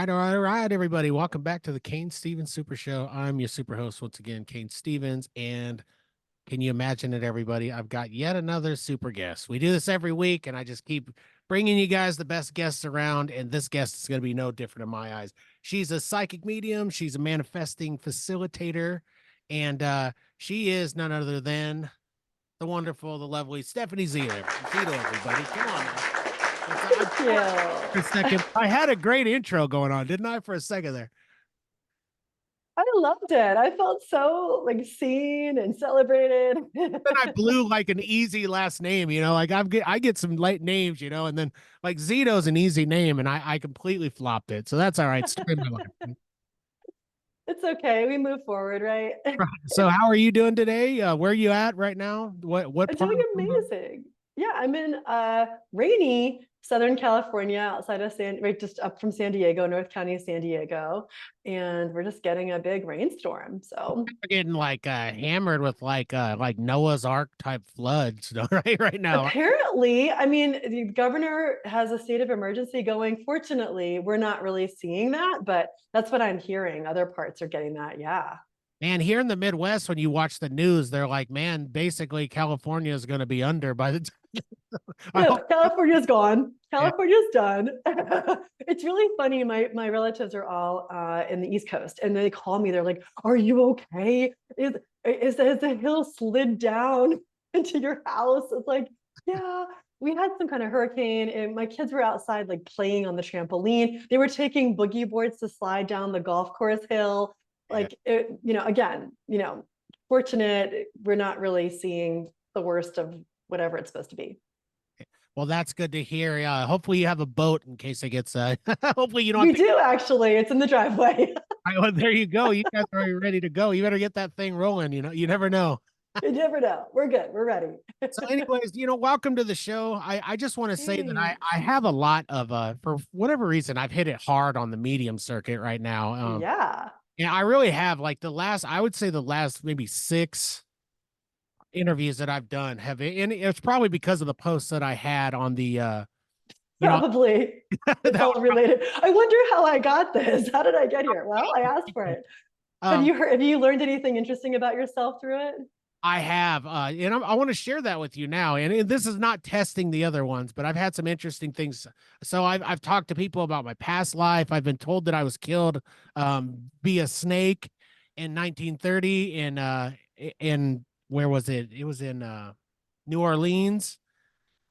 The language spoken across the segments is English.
all right, everybody. Welcome back to the Cain Stevens Super Show. I'm your super host once again, Cain Stevens. And can you imagine it, everybody? I've got yet another super guest. We do this every week, and I just keep bringing you guys the best guests around. And this guest is going to be no different in my eyes. She's a psychic medium, she's a manifesting facilitator, and she is none other than the wonderful, the lovely Stephanie Zito. Zito, everybody. Come on now. Thank For a you. second, I had a great intro going on, didn't I? For a second there. I loved it. I felt so like seen and celebrated. Then I blew like an easy last name, like I get some light names, and then like Zito's an easy name, and I completely flopped it. So that's all right. Story of my life. It's okay. We move forward, right? So how are you doing today? Where are you at right now? What I'm part doing of the world? amazing. Yeah, I'm in rainy Southern California outside of right just up from San Diego, North County of San Diego. And we're just getting a big rainstorm. So We're getting like hammered with like Noah's Ark type floods, right now. apparently, I mean, the governor has a state of emergency going. Fortunately, we're not really seeing that, but that's what I'm hearing. Other parts are getting that. Yeah. Man, here in the Midwest, when you watch the news, they're like, man, basically California is going to be under by the time. I hope. Nope, California's gone. Yeah. California's done. It's really funny. My relatives are all in the East Coast, and they call me. They're like, "Are you okay? Has the hill slid down into your house?" It's like, yeah, we had some kind of hurricane, and my kids were outside like playing on the trampoline. They were taking boogie boards to slide down the golf course hill. Yeah. Like, again, fortunate we're not really seeing the worst of whatever it's supposed to be. Well, that's good to hear. Hopefully you have a boat in case it gets. Hopefully you don't We have to. do actually. It's in the driveway. Well, there you go. You guys are ready to go. You better get that thing rolling. You never know. You never know. We're good. We're ready. So, anyways, welcome to the show. I just want to say that Thanks. I have a lot of for whatever reason I've hit it hard on the medium circuit right now. Yeah. Yeah, I really have like I would say the last maybe six interviews that I've done and it's probably because of the posts that I had on the you know Probably. It's that all related. I wonder how I got this. How did I get here? Well, I asked for it. um Have you learned anything interesting about yourself through it? I have and I want to share that with you now, and this is not testing the other ones, but I've had some interesting things. So I've talked to people about my past life. I've been told that I was killed via snake in 1930 in where was it? It was in New Orleans.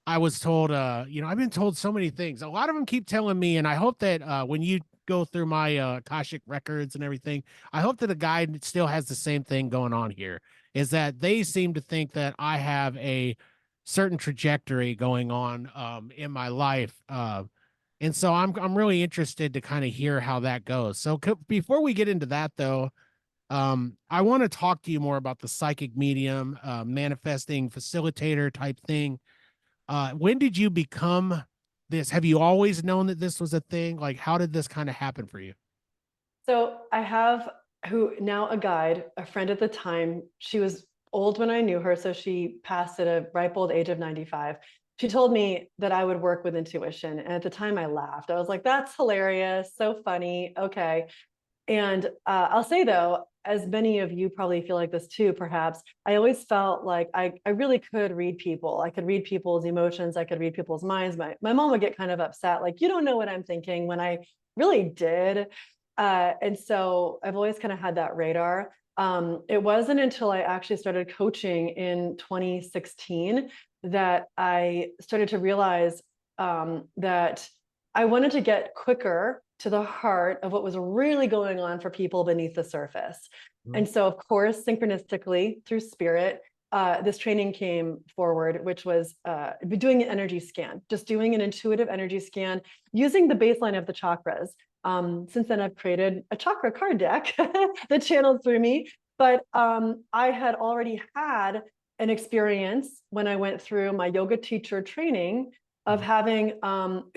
I was told, I've been told so many things. A lot of them keep telling me, and I hope that when you go through my Akashic records and everything, I hope that a guide still has the same thing going on here. Is that they seem to think that I have a certain trajectory going on in my life, and so I'm really interested to kind of hear how that goes. So before we get into that, though, I want to talk to you more about the psychic medium, manifesting facilitator type thing. When did you become this? Have you always known that this was a thing? Like, how did this kind of happen for you? So I have who now a guide, a friend at the time. She was old when I knew her, so she passed at a ripe old age of 95. She told me that I would work with intuition. And at the time I laughed. I was like, that's hilarious. So funny. Okay. And I'll say though, as many of you probably feel like this too, perhaps, I always felt like I really could read people. I could read people's emotions. I could read people's minds. My mom would get kind of upset, like, you don't know what I'm thinking, when I really did. And so I've always kind of had that radar. It wasn't until I actually started coaching in 2016 that I started to realize that I wanted to get quicker to the heart of what was really going on for people beneath the surface. Mhm. And so, of course, synchronistically through spirit, this training came forward, which was doing an energy scan, just doing an intuitive energy scan using the baseline of the chakras. Since then, I've created a chakra card deck that channels through me. But I had already had an experience when I went through my yoga teacher training of having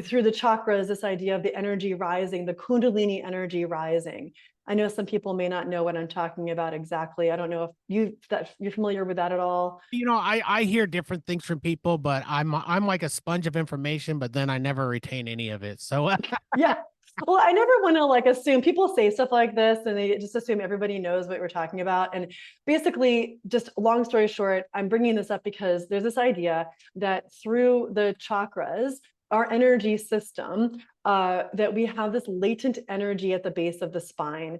through the chakras this idea of the energy rising, the kundalini energy rising. I know some people may not know what I'm talking about exactly. I don't know if you're familiar with that at all. I hear different things from people, but I'm like a sponge of information, but then I never retain any of it. So Yeah. Well, I never want to like assume people say stuff like this and they just assume everybody knows what we're talking about. And basically, just long story short, I'm bringing this up because there's this idea that through the chakras, our energy system, that we have this latent energy at the base of the spine.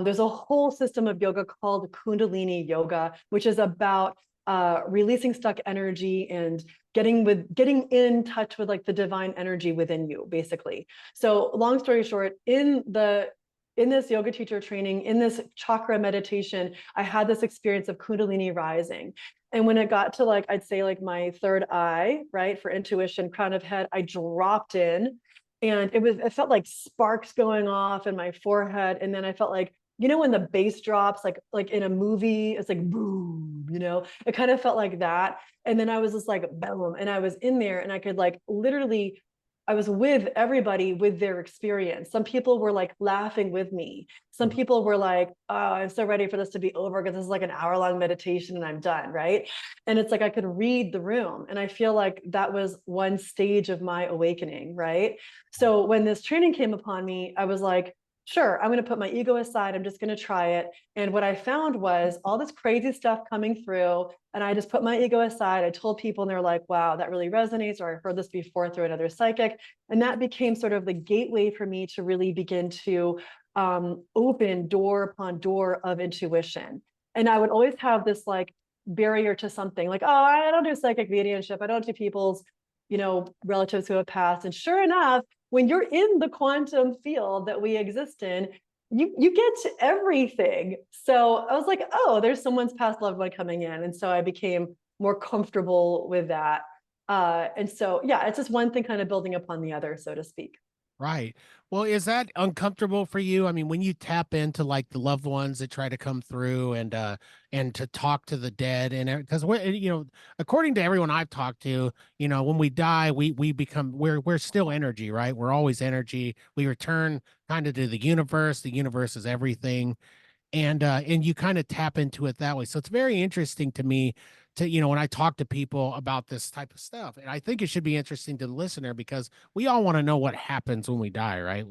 There's a whole system of yoga called Kundalini yoga, which is about releasing stuck energy and getting in touch with like the divine energy within you, basically. So long story short, in this yoga teacher training, in this chakra meditation, I had this experience of Kundalini rising. And when it got to like, I'd say like my third eye, right, for intuition, crown of head, I dropped in and it felt like sparks going off in my forehead. And then I felt like, you know, when the bass drops, like in a movie, it's like boom, you know, it kind of felt like that. And then I was just like, boom. And I was in there and I could like literally, I was with everybody with their experience. Some people were like laughing with me. Some people were like, oh, I'm so ready for this to be over because this is like an hour-long meditation and I'm done, right? And it's like I could read the room. And I feel like that was one stage of my awakening, right? So when this training came upon me, I was like, sure, I'm going to put my ego aside. I'm just going to try it. And what I found was all this crazy stuff coming through. And I just put my ego aside. I told people, and they're like, wow, that really resonates. Or I heard this before through another psychic. And that became sort of the gateway for me to really begin to open door upon door of intuition. And I would always have this like barrier to something like, oh, I don't do psychic mediumship. I don't do people's, you know, relatives who have passed. And sure enough, when you're in the quantum field that we exist in, you get to everything. So I was like, oh, there's someone's past loved one coming in. And so I became more comfortable with that. And so, yeah, it's just one thing kind of building upon the other, so to speak. Right. Well, is that uncomfortable for you? I mean, when you tap into like the loved ones that try to come through and to talk to the dead and because we're you know, according to everyone I've talked to, you know, when we die, we become we're still energy, right? We're always energy. We return kind of to the universe. The universe is everything and you kind of tap into it that way. So it's very interesting to me to, you know, when I talk to people about this type of stuff. And I think it should be interesting to the listener because we all want to know what happens when we die, right?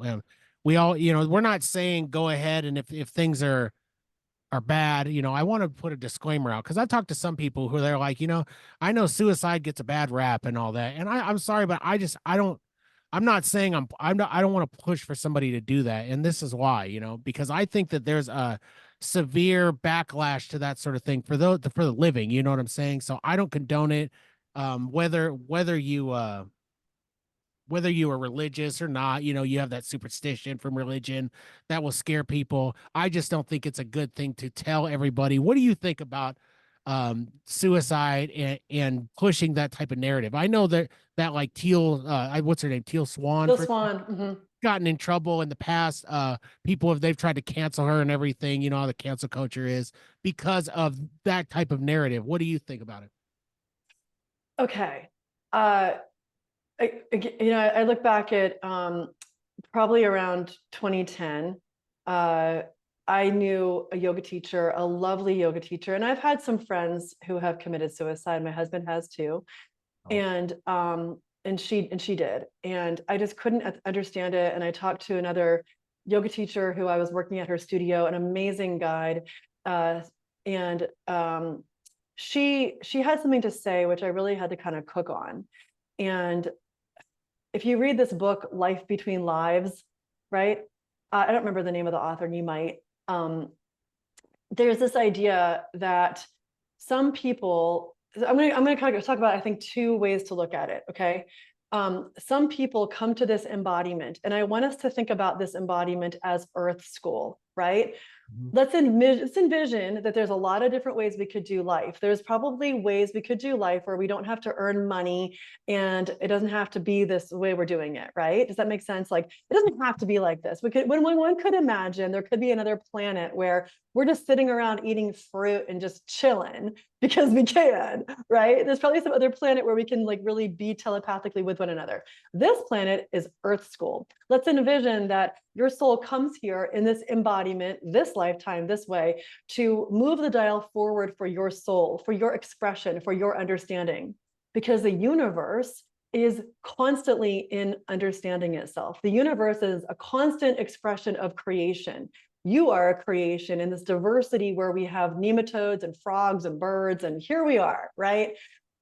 We all, you know, we're not saying go ahead and if things are bad, you know, I want to put a disclaimer out because I've talked to some people who they're like, you know, I know suicide gets a bad rap and all that. And I'm sorry, but I don't I'm not saying I'm not I don't want to push for somebody to do that. And this is why, you know, because I think that there's a severe backlash to that sort of thing for the living, you know what I'm saying? So I don't condone it. Whether you are religious or not, you know, you have that superstition from religion that will scare people. I just don't think it's a good thing to tell everybody. What do you think about suicide and pushing that type of narrative? I know that like what's her name? Teal Swan Bill for Swan. Mhm. gotten in trouble in the past. They've tried to cancel her and everything, you know how the cancel culture is because of that type of narrative. What do you think about it? Okay. Uh, you know, I look back at probably around 2010. Uh, I knew a yoga teacher, a lovely yoga teacher, and I've had some friends who have committed suicide. My husband has too, Oh, and she did, and I just couldn't understand it. And I talked to another yoga teacher who I was working at her studio, an amazing guide, uh, and she had something to say which I really had to kind of cook on. And if you read this book, Life Between Lives, right? I don't remember the name of the author, and you might. Um, there's this idea that some people, I'm gonna kind of talk about, I think, two ways to look at it. Okay. Some people come to this embodiment, and I want us to think about this embodiment as Earth School, right? mhm. Let's envision that there's a lot of different ways we could do life. There's probably ways we could do life where we don't have to earn money and it doesn't have to be this way we're doing it, right? Does that make sense? Like it doesn't have to be like this. When one could imagine there could be another planet where we're just sitting around eating fruit and just chilling because we can, right? There's probably some other planet where we can like really be telepathically with one another. This planet is Earth School. Let's envision that your soul comes here in this embodiment, this lifetime, this way, to move the dial forward for your soul, for your expression, for your understanding. Because the universe is constantly in understanding itself. The universe is a constant expression of creation. You are a creation in this diversity where we have nematodes and frogs and birds, and here we are, right?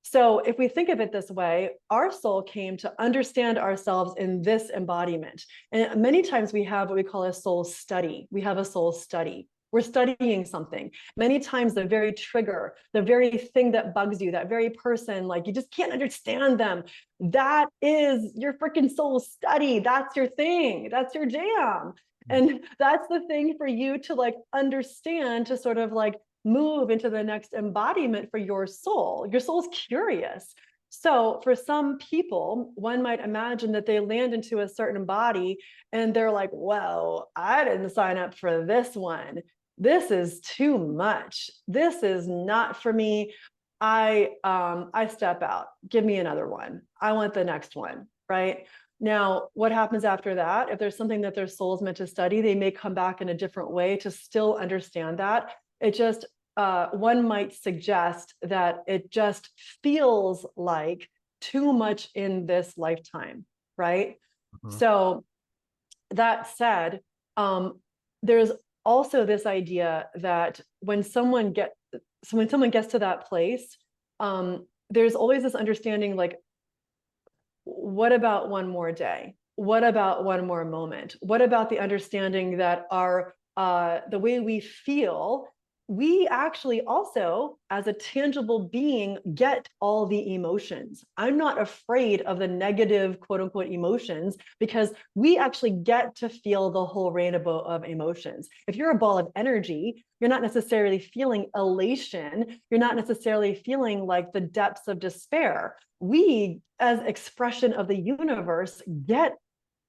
So if we think of it this way, our soul came to understand ourselves in this embodiment. And many times we have what we call a soul study. We have a soul study. We're studying something. Many times the very trigger, the very thing that bugs you, that very person, like you just can't understand them. That is your freaking soul study. That's your thing. That's your jam. And that's the thing for you to like understand, to sort of like move into the next embodiment for your soul. Your soul's curious. So for some people, one might imagine that they land into a certain body and they're like, whoa, I didn't sign up for this one. This is too much. This is not for me. I step out. Give me another one. I want the next one, right? Now, what happens after that? If there's something that their soul's meant to study, they may come back in a different way to still understand that. It just, one might suggest that it just feels like too much in this lifetime, right? So that said, there's also this idea that when someone gets to that place, there's always this understanding like, what about one more day? What about one more moment? What about the understanding that our the way we feel, we actually also, as a tangible being, get all the emotions. I'm not afraid of the negative, quote unquote, emotions, because we actually get to feel the whole rainbow of emotions. If you're a ball of energy, you're not necessarily feeling elation. You're not necessarily feeling like the depths of despair. We, as expression of the universe, get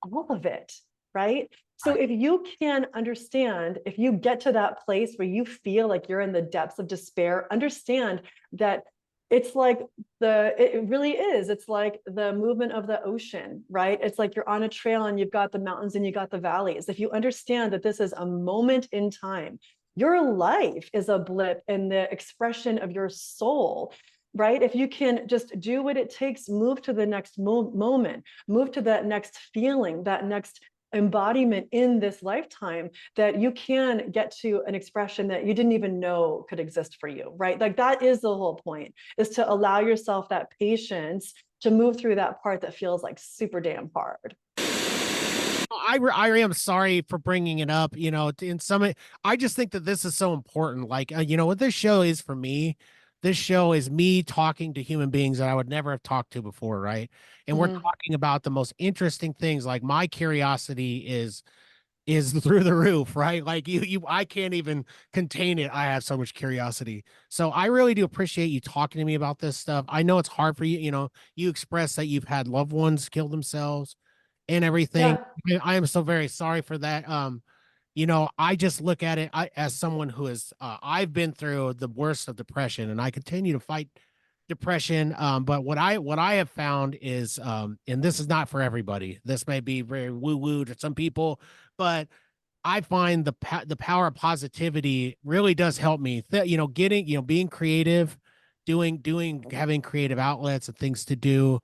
all of it, right? So if you can understand, if you get to that place where you feel like you're in the depths of despair, understand that it's like it really is. It's like the movement of the ocean, right? It's like you're on a trail and you've got the mountains and you got the valleys. If you understand that this is a moment in time, your life is a blip in the expression of your soul, right? If you can just do what it takes, move to the next moment, move to that next feeling, that next embodiment in this lifetime, that you can get to an expression that you didn't even know could exist for you, right? Like that is the whole point, is to allow yourself that patience to move through that part that feels like super damn hard. I am sorry for bringing it up. You know, in some, I just think that this is so important. Like, you know, what this show is for me, this show is me talking to human beings that I would never have talked to before, right? And we're talking about the most interesting things. Like my curiosity is through the roof, right? Like I can't even contain it. I have so much curiosity. So I really do appreciate you talking to me about this stuff. I know it's hard for you. You know, you express that you've had loved ones kill themselves and everything. Yeah. I am so very sorry for that. You know, I just look at it as someone who is, I've been through the worst of depression and I continue to fight depression. But what I have found is, and this is not for everybody, this may be very woo woo to some people, but I find the power of positivity really does help me. You know, getting, you know, being creative, having creative outlets and things to do,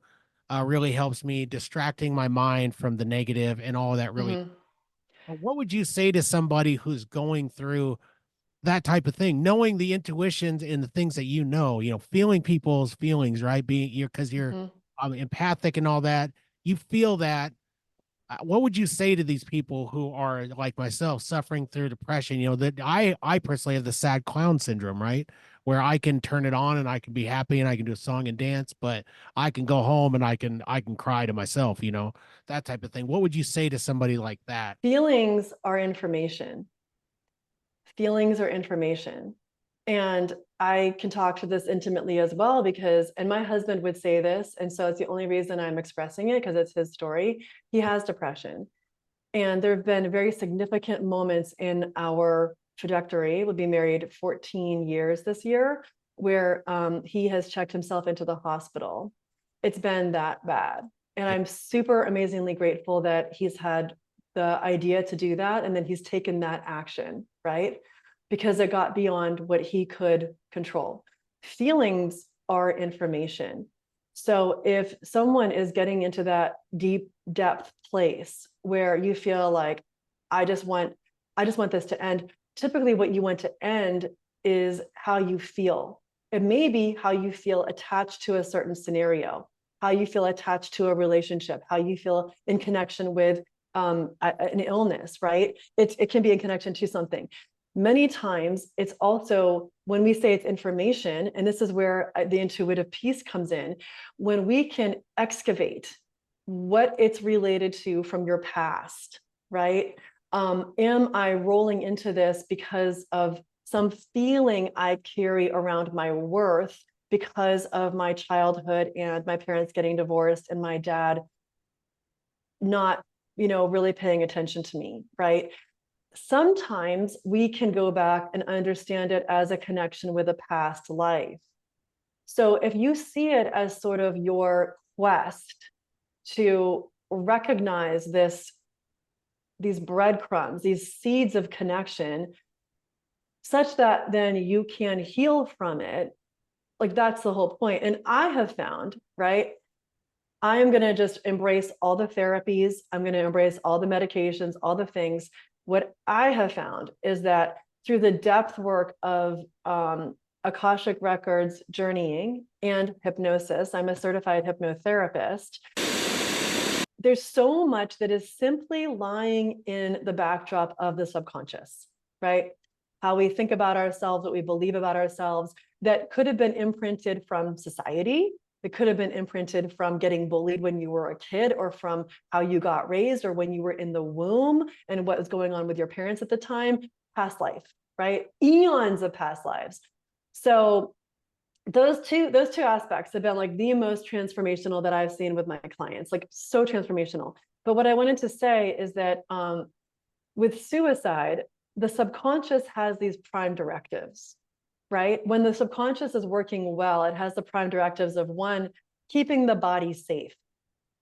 really helps me, distracting my mind from the negative and all of that really. Mm-hmm. But what would you say to somebody who's going through that type of thing, knowing the intuitions and the things that you know, feeling people's feelings, right? Being you're because you're Mm-hmm. empathic and all that, you feel that. What would you say to these people who are like myself, suffering through depression? You know, that I personally have the sad clown syndrome, right? Where I can turn it on and I can be happy and I can do a song and dance, but I can go home and I can cry to myself, you know, that type of thing. What would you say to somebody like that? Feelings are information. Feelings are information. And I can talk to this intimately as well because, and my husband would say this, and so it's the only reason I'm expressing it because it's his story. He has depression. And there have been very significant moments in our trajectory. We'll be married 14 years this year, where he has checked himself into the hospital. It's been that bad. And I'm super amazingly grateful that he's had the idea to do that. And then he's taken that action, right? Because it got beyond what he could control. Feelings are information. So if someone is getting into that deep depth place where you feel like, I just want, I just want this to end, typically what you want to end is how you feel. It may be how you feel attached to a certain scenario, how you feel attached to a relationship, how you feel in connection with an illness, right? It can be in connection to something. Many times it's also, when we say it's information, and this is where the intuitive piece comes in, when we can excavate what it's related to from your past, right? Am I rolling into this because of some feeling I carry around my worth because of my childhood and my parents getting divorced and my dad not, really paying attention to me, right? Sometimes we can go back and understand it as a connection with a past life. So if you see it as sort of your quest to recognize these breadcrumbs, these seeds of connection, such that then you can heal from it, like that's the whole point. And I have found, right? I am going to just embrace all the therapies. I'm going to embrace all the medications, all the things. What I have found is that through the depth work of Akashic Records journeying and hypnosis, I'm a certified hypnotherapist. There's so much that is simply lying in the backdrop of the subconscious, right? How we think about ourselves, what we believe about ourselves, that could have been imprinted from society. It could have been imprinted from getting bullied when you were a kid, or from how you got raised, or when you were in the womb and what was going on with your parents at the time, past life, right? Eons of past lives. So those two aspects have been like the most transformational that I've seen with my clients, like so transformational. But what I wanted to say is that with suicide, the subconscious has these prime directives, right? When the subconscious is working well, it has the prime directives of, one, keeping the body safe.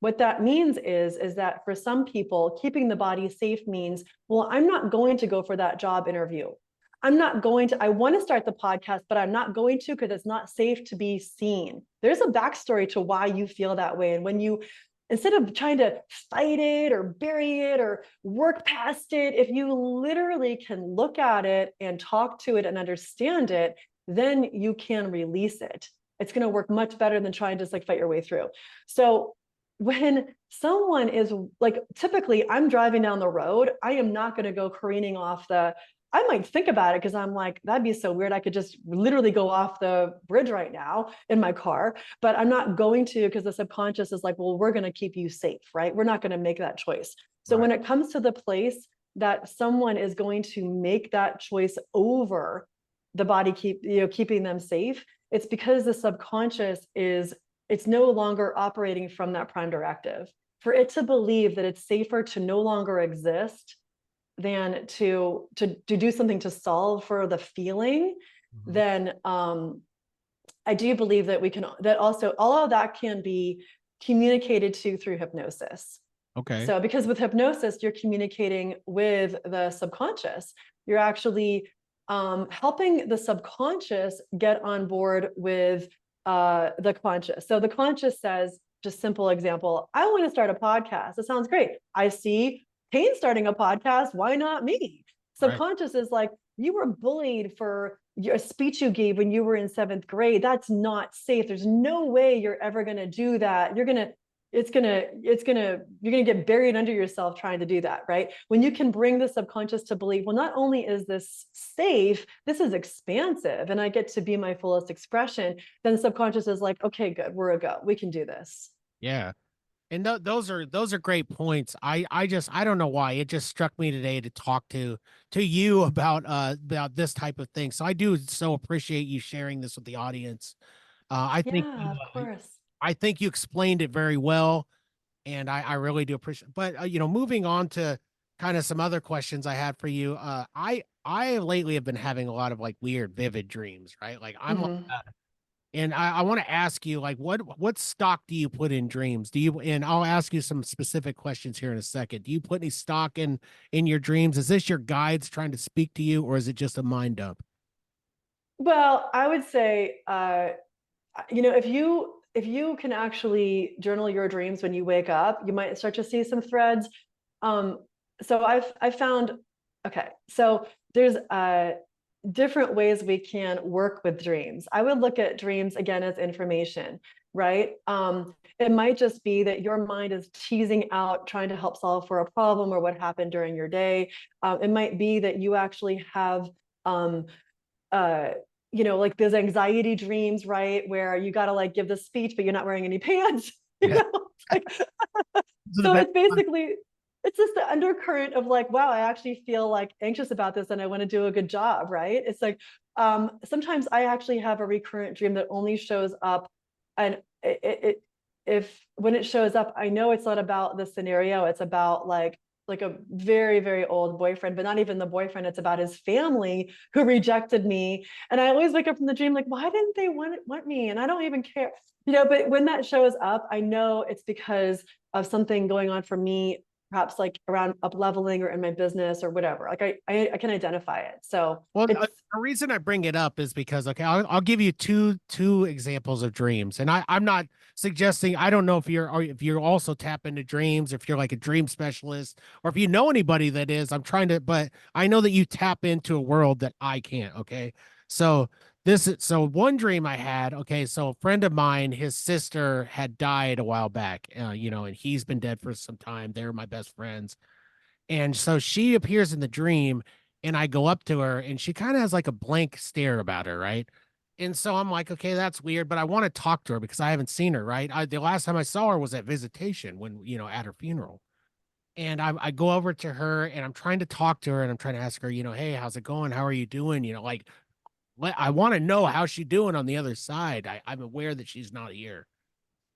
What that means is that for some people, keeping the body safe means, well, I'm not going to go for that job interview. I want to start the podcast, but I'm not going to because it's not safe to be seen. There's a backstory to why you feel that way. And when you, instead of trying to fight it or bury it or work past it, if you literally can look at it and talk to it and understand it, then you can release it. It's going to work much better than trying to just like fight your way through. So when someone is like, typically I'm driving down the road, I am not going to go careening off I might think about it because I'm like, that'd be so weird. I could just literally go off the bridge right now in my car, but I'm not going to, because the subconscious is like, well, we're going to keep you safe, right? We're not going to make that choice. So when it comes to the place that someone is going to make that choice over the body keeping them safe, it's because the subconscious it's no longer operating from that prime directive. For it to believe that it's safer to no longer exist than to do something to solve for the feeling, then I do believe that that also all of that can be communicated to through hypnosis. Okay. So because with hypnosis, you're communicating with the subconscious. You're actually helping the subconscious get on board with the conscious. So the conscious says, just simple example, I want to start a podcast. It sounds great. I see Cain starting a podcast. Why not me? Subconscious is like, you were bullied for a speech you gave when you were in 7th grade. That's not safe. There's no way you're ever going to do that. You're going to get buried under yourself trying to do that, right? When you can bring the subconscious to believe, well, not only is this safe, this is expansive and I get to be my fullest expression, then the subconscious is like, okay, good, we're a go. We can do this. Yeah. And those are great points. I don't know why it just struck me today to talk to you about this type of thing. So I do so appreciate you sharing this with the audience. Yeah, of course. I think you explained it very well, and I really do appreciate. But moving on to kind of some other questions I had for you. I lately have been having a lot of like weird, vivid dreams, right? Like I'm like, and I want to ask you, like, what stock do you put in dreams? Do you? And I'll ask you some specific questions here in a second. Do you put any stock in your dreams? Is this your guides trying to speak to you, or is it just a mind dump? Well, I would say, if if you can actually journal your dreams when you wake up, you might start to see some threads. So I've found, okay, so there's different ways we can work with dreams. I would look at dreams again as information, right? It might just be that your mind is teasing out, trying to help solve for a problem or what happened during your day. It might be that you actually have uh, like those anxiety dreams, right? Where you got to like give the speech, but you're not wearing any pants. Yeah. Like, so it's basically, it's just the undercurrent of like, wow, I actually feel like anxious about this and I want to do a good job, right? It's like, sometimes I actually have a recurrent dream that only shows up, and if when it shows up, I know it's not about the scenario. It's about like a very, very old boyfriend, but not even the boyfriend. It's about his family who rejected me. And I always wake up from the dream like, why didn't they want me? And I don't even care. But when that shows up, I know it's because of something going on for me, perhaps like around up leveling or in my business or whatever. Like I can identify it. So Well, it's the reason I bring it up is because, okay, I'll give you two examples of dreams, and I'm not suggesting, I don't know if you're also tap into dreams, if you're like a dream specialist, or if you know anybody that is. I'm trying to, but I know that you tap into a world that I can't. Okay, so so one dream I had. Okay, so a friend of mine, his sister had died a while back, and he's been dead for some time. They're my best friends. And so she appears in the dream, and I go up to her, and she kind of has like a blank stare about her, right? And so I'm like, okay, that's weird, but I want to talk to her because I haven't seen her, right? The last time I saw her was at visitation when, at her funeral. And I go over to her and I'm trying to talk to her and I'm trying to ask her, hey, how's it going? How are you doing? Like, I want to know how she's doing on the other side. I'm aware that she's not here.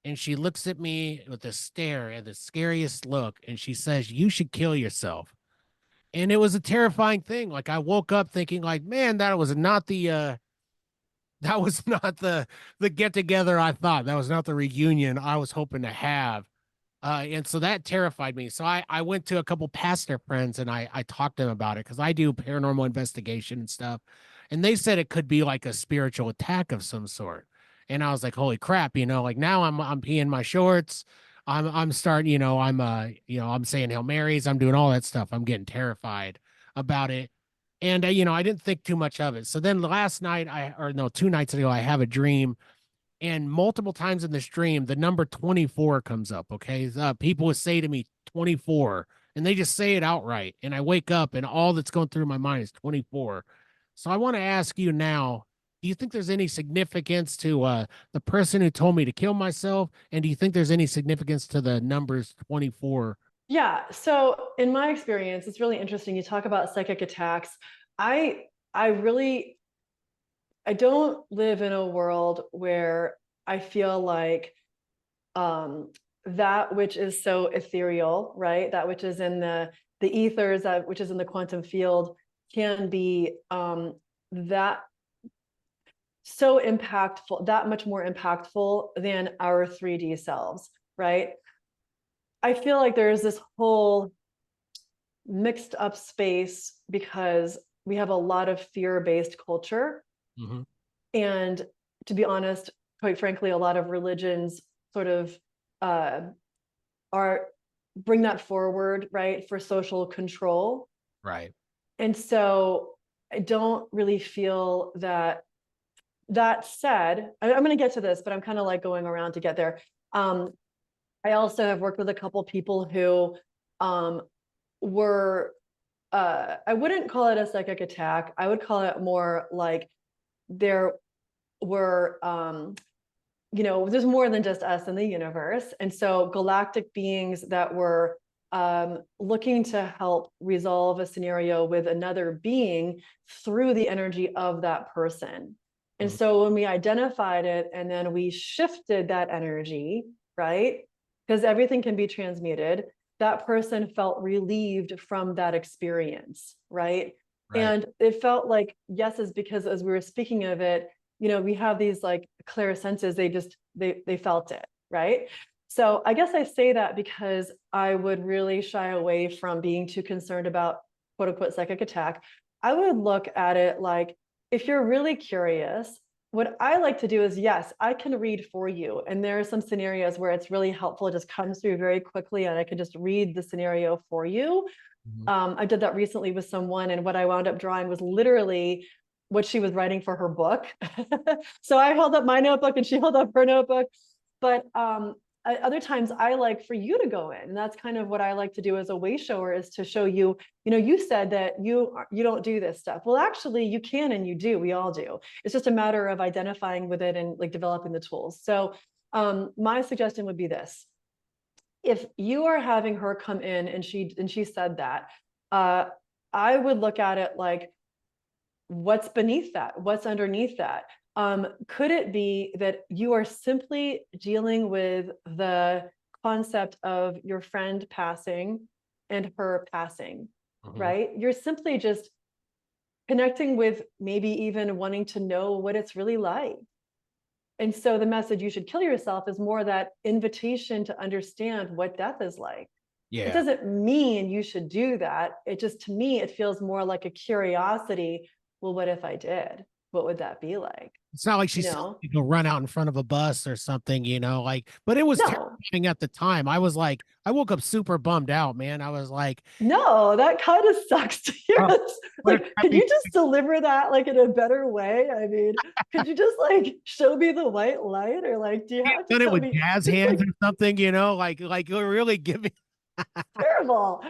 And she looks at me with a stare and the scariest look, and she says, "You should kill yourself." And it was a terrifying thing. Like I woke up thinking like, man, that was not the get together I thought. That was not the reunion I was hoping to have. And so that terrified me. So I went to a couple pastor friends and I talked to them about it because I do paranormal investigation and stuff. And they said it could be like a spiritual attack of some sort. And I was like, holy crap, like now I'm peeing my shorts. I'm starting, I'm saying Hail Marys, I'm doing all that stuff. I'm getting terrified about it. And I didn't think too much of it. So then last night, or no, 2 nights ago, I have a dream, and multiple times in this dream, the number 24 comes up. Okay. People would say to me 24, and they just say it outright. And I wake up, and all that's going through my mind is 24. So I want to ask you now, do you think there's any significance to the person who told me to kill myself? And do you think there's any significance to the numbers 24? Yeah. So in my experience, it's really interesting. You talk about psychic attacks. I I really I don't live in a world where I feel like that which is so ethereal, right? That which is in the ethers, that which is in the quantum field, can be that so impactful, that much more impactful than our 3D selves, right? I feel like there's this whole mixed up space because we have a lot of fear-based culture. Mm-hmm. And to be honest, quite frankly, a lot of religions sort of uh, are bring that forward, right, for social control. Right. And so I don't really feel that. That said, I'm going to get to this, but I'm kind of like going around to get there. I also have worked with a couple people who were, I wouldn't call it a psychic attack. I would call it more like there were, there's more than just us in the universe. And so galactic beings that were looking to help resolve a scenario with another being through the energy of that person. And Mm-hmm. so when we identified it and then we shifted that energy, right? Because everything can be transmuted, that person felt relieved from that experience, right? Right. And it felt like yeses, because as we were speaking of it, we have these like clear senses, they felt it, right? So I guess I say that because I would really shy away from being too concerned about quote unquote psychic attack. I would look at it like, if you're really curious what I like to do is, yes, I can read for you. And there are some scenarios where it's really helpful. It just comes through very quickly and I can just read the scenario for you. Mhm. I did that recently with someone, and what I wound up drawing was literally what she was writing for her book. So I held up my notebook and she held up her notebook. But other times I like for you to go in. And that's kind of what I like to do as a way shower, is to show you, you said that you don't do this stuff. Well, actually you can, and you do. We all do. It's just a matter of identifying with it and like developing the tools. So my suggestion would be this: if you are having her come in and she said that, uh, I would look at it like, what's beneath that? What's underneath that? Could it be that you are simply dealing with the concept of your friend passing and her passing, Mhm. right? You're simply just connecting with, maybe even wanting to know what it's really like. And so the message, "you should kill yourself," is more that invitation to understand what death is like. It Yeah. doesn't mean you should do that. It just, to me, it feels more like a curiosity. Well, what if I did? What would that be like? It's not like You she's telling know? me to go run out in front of a bus or something, like, but it was No, terrifying at the time. I was like, I woke up super bummed out, man. I was like, no, that kind of sucks to hear. oh, It's what a like, could crappy. you just deliver that like in a better way? I mean, could you just like show me the white light, or like, do you have to Done it tell with me? jazz It's hands like or something, like really giving. terrible.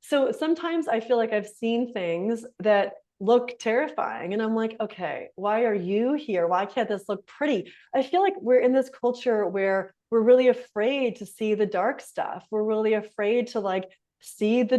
So sometimes I feel like I've seen things that look terrifying, and I'm like, okay, why are you here? Why can't this look pretty? I feel like we're in this culture where we're really afraid to see the dark stuff. We're really afraid to like see the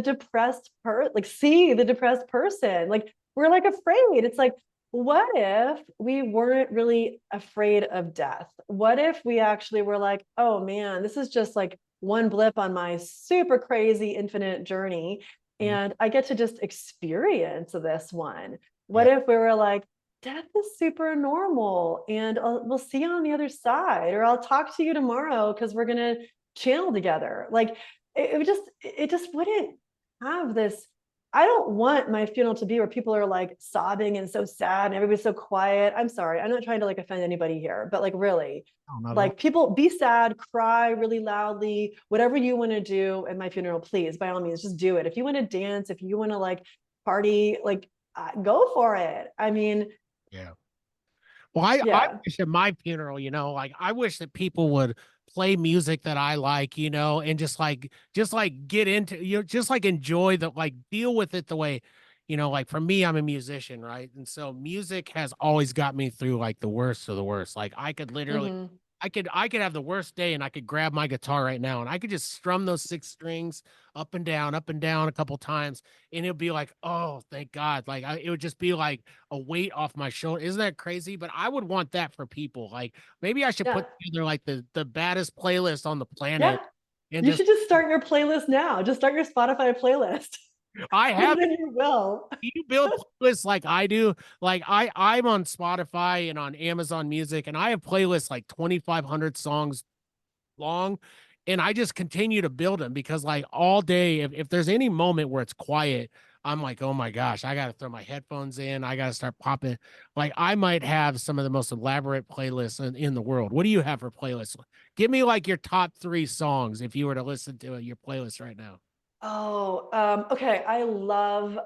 see the depressed person. Like, we're like afraid. It's like, what if we weren't really afraid of death? What if we actually were like, oh man, this is just like one blip on my super crazy infinite journey, Mhm. and I get to just experience this one. What Yeah. if we were like, death is super normal, and we'll see you on the other side, or I'll talk to you tomorrow because we're gonna channel together. Like, it just wouldn't have this. I don't want my funeral to be where people are like sobbing and so sad and everybody's so quiet. I'm sorry, I'm not trying to like offend anybody here, but like, really, No, not at all. like, people be sad, cry really loudly, whatever you want to do at my funeral, please, by all means, just do it. If you want to dance, if you want to like party, like, go for it. I mean, Yeah. Well, I yeah, wish at my funeral, like I wish that people would play music that I like, and just like get into, just like enjoy the like deal with it the way, like for me, I'm a musician, right? And so music has always got me through like the worst of the worst. Like I could literally mm-hmm. I could have the worst day and I could grab my guitar right now and I could just strum those six strings up and down a couple times and it'll be like, oh, thank God. Like it would just be like a weight off my shoulder. Isn't that crazy? But I would want that for people. Like maybe I should Yeah, put together like the baddest playlist on the yeah. planet and You just should just start your playlist now. Just start your Spotify playlist. I Put have it in your will. you build playlists like I do. Like I'm on Spotify and on Amazon Music and I have playlists like 2,500 songs long and I just continue to build them because like all day if there's any moment where it's quiet, I'm like, oh my gosh, I gotta throw my headphones in, I gotta start popping. Like I might have some of the most elaborate playlists in the world. What do you have for playlists? Give me like your top three songs if you were to listen to your playlist right now. Oh, okay. I love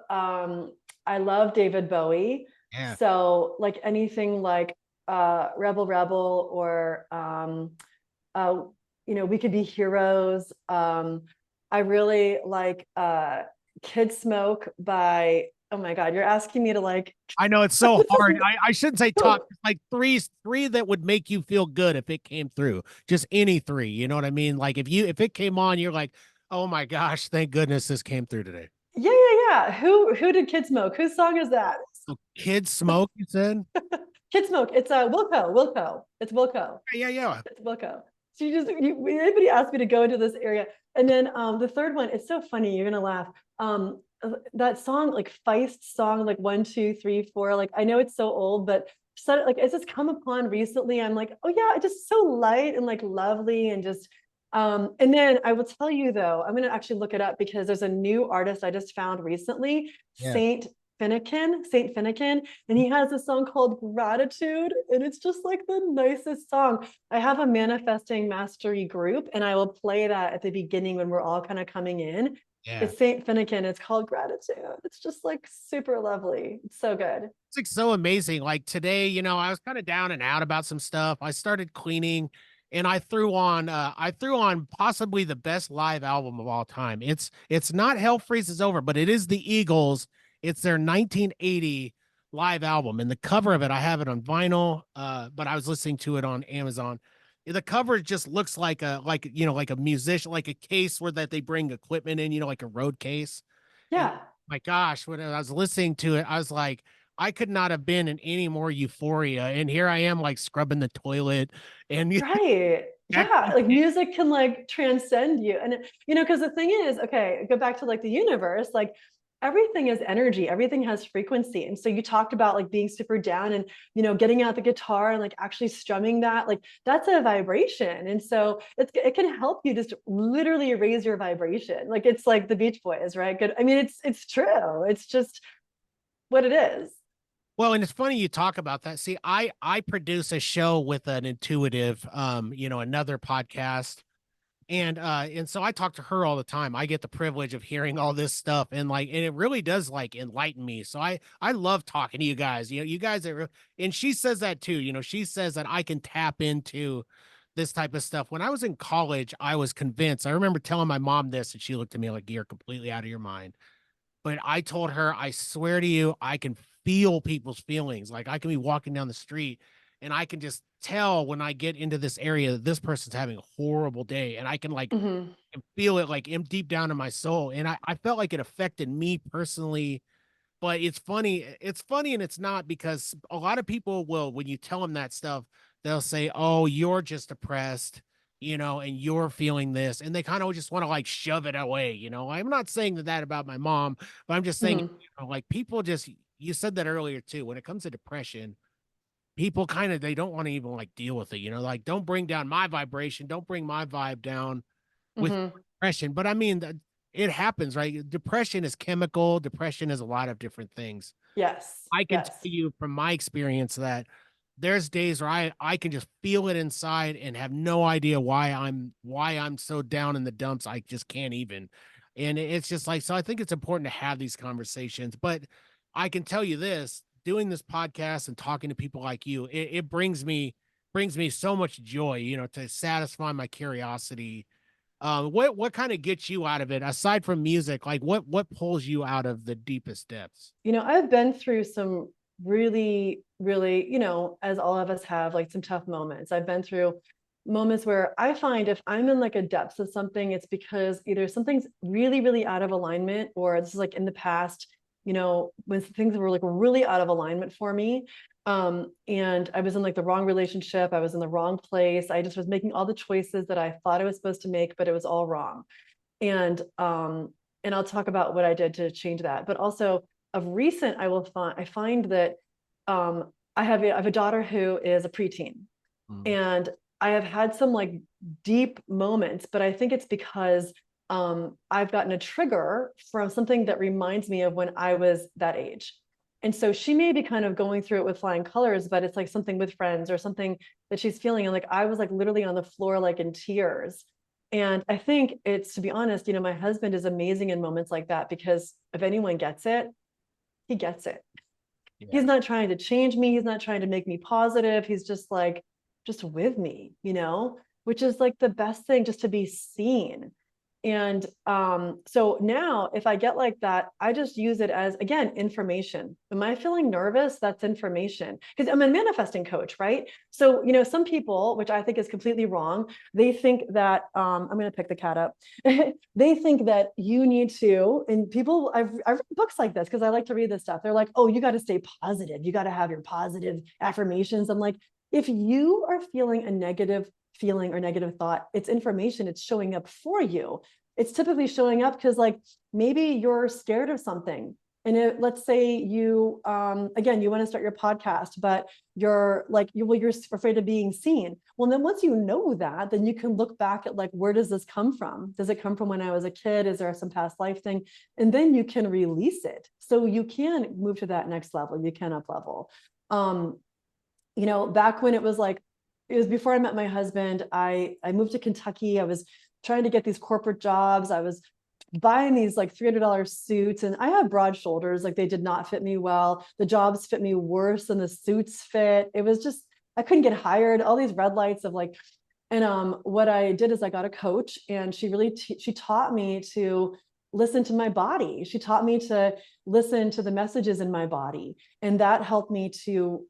David Bowie. Yeah. So like anything like Rebel Rebel, or uh We Could Be Heroes. I really like Kid Smoke by, oh my God, you're asking me to like I know it's so this hard. is I shouldn't say top, so, like three that would make you feel good if it came through. Just any three, you know what I mean? Like if it came on, you're like, oh my gosh, thank goodness this came through today. yeah, yeah, yeah. Who did Kid Smoke? Whose song is that? So Kid Smoke, you said? Kid Smoke. It's Wilco. It's Wilco. Yeah, yeah. It's Wilco. So anybody asked me to go into this area. And then the third one, it's so funny, you're gonna laugh. That song, like Feist song, like 1, 2, 3, 4. Like, I know it's so old, but like it's just come upon recently. I'm like, oh yeah, it's just so light and like lovely, and just and then I will tell you though, I'm gonna actually look it up because there's a new artist I just found recently, Yeah. Saint Saint Finnegan, and he has a song called Gratitude, and it's just like the nicest song. I have a manifesting mastery group, and I will play that at the beginning when we're all kind of coming in. Yeah. It's Saint Finnegan. It's called Gratitude. It's just like super lovely. It's so good. It's like so amazing. Like today, I was kind of down and out about some stuff. I started cleaning and I threw on possibly the best live album of all time. It's not Hell Freezes Over, but it is the Eagles. It's their 1980 live album. And the cover of it, I have it on vinyl, but I was listening to it on Amazon. The cover just looks like a musician, like a case where that they bring equipment in, like a road case. And Yeah. my gosh, when I was listening to it, I was like, I could not have been in any more euphoria. And here I am, like scrubbing the toilet, and Right. that, Yeah. Like music can like transcend you. And, because the thing is, okay, go back to like the universe, like everything is energy, everything has frequency. And so you talked about like being super down and, getting out the guitar and like actually strumming that, like that's a vibration. And so it can help you just literally raise your vibration. Like it's like the Beach Boys, right? Good. I mean, it's true. It's just what it is. well, and it's funny you talk about that. See, I produce a show with an intuitive, another podcast. And so I talk to her all the time. I get the privilege of hearing all this stuff, and it really does like enlighten me. So I love talking to you guys. You guys are, and she says that too. She says that I can tap into this type of stuff. When I was in college, I was convinced. I remember telling my mom this, and she looked at me like, "You're completely out of your mind." But I told her, I swear to you, I can feel people's feelings. Like I can be walking down the street and I can just tell when I get into this area that this person's having a horrible day. And I can like Mhm. and feel it like deep down in my soul. And I felt like it affected me personally. But it's funny and it's not, because a lot of people will, when you tell them that stuff, they'll say, "Oh, you're just depressed, and you're feeling this," and they kind of just want to like shove it away. I'm not saying that about my mom, but I'm just saying, Mhm. like people just, you said that earlier too. When it comes to depression, people kind of they don't want to even like deal with it. Like don't bring down my vibration, don't bring my vibe down with Mhm. depression. But I mean, it happens, right? Depression is chemical. Depression is a lot of different things. Yes. I can tell Yes. you from my experience that there's days where I can just feel it inside and have no idea why I'm so down in the dumps. I just can't even. And it's just like, so I think it's important to have these conversations. But I can tell you this, doing this podcast and talking to people like you, it brings me so much joy, to satisfy my curiosity. What kind of gets you out of it aside from music? Like what pulls you out of the deepest depths? I've been through some really, really, as all of us have, like some tough moments. I've been through moments where I find if I'm in like a depths of something, it's because either something's really, really out of alignment, or this is like in the past, when things were like really out of alignment for me. And I was in like the wrong relationship, I was in the wrong place. I just was making all the choices that I thought I was supposed to make, but it was all wrong. And I'll talk about what I did to change that. But also of recent, I find that I have a daughter who is a preteen, Mm. and I have had some like deep moments, but I think it's because I've gotten a trigger from something that reminds me of when I was that age. And so she may be kind of going through it with flying colors, but it's like something with friends or something that she's feeling. And like I was like literally on the floor, like in tears. And I think it's, to be honest, my husband is amazing in moments like that, because if anyone gets it, he gets it. He's Yeah. not trying to change me. He's not trying to make me positive. He's just like, just with me, which is like the best thing, just to be seen. And so now if I get like that, I just use it as, again, information. Am I feeling nervous? That's information. Because I'm a manifesting coach, right? So, some people, which I think is completely wrong, they think that I'm going to pick the cat up. They think that you need to, and people, I've read books like this because I like to read this stuff. They're like, oh, you got to stay positive. You got to have your positive affirmations. I'm like, if you are feeling a negative feeling or negative thought, it's information. It's showing up for you. It's typically showing up because like maybe you're scared of something. And let's say you, again, you want to start your podcast, but you're like, you're afraid of being seen. Well, then once you know that, then you can look back at like, where does this come from? Does it come from when I was a kid? Is there some past life thing? And then you can release it. So you can move to that next level. You can up level. Um, back when it was before I met my husband, I moved to Kentucky. I was trying to get these corporate jobs. I was buying these like $300 suits, and I had broad shoulders. Like, they did not fit me well. The jobs fit me worse than the suits fit. It was just, I couldn't get hired. All these red lights of like, and what I did is I got a coach, and she really she taught me to listen to my body. She taught me to listen to the messages in my body, and that helped me to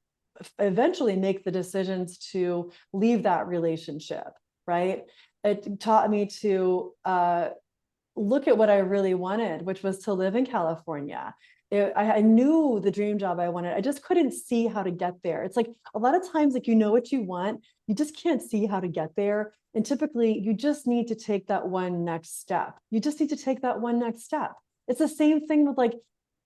eventually make the decisions to leave that relationship. Right? It taught me to look at what I really wanted, which was to live in California. I knew the dream job I wanted. I just couldn't see how to get there. It's like a lot of times, like, you know what you want, you just can't see how to get there. And typically, you just need to take that one next step. You just need to take that one next step. It's the same thing with like,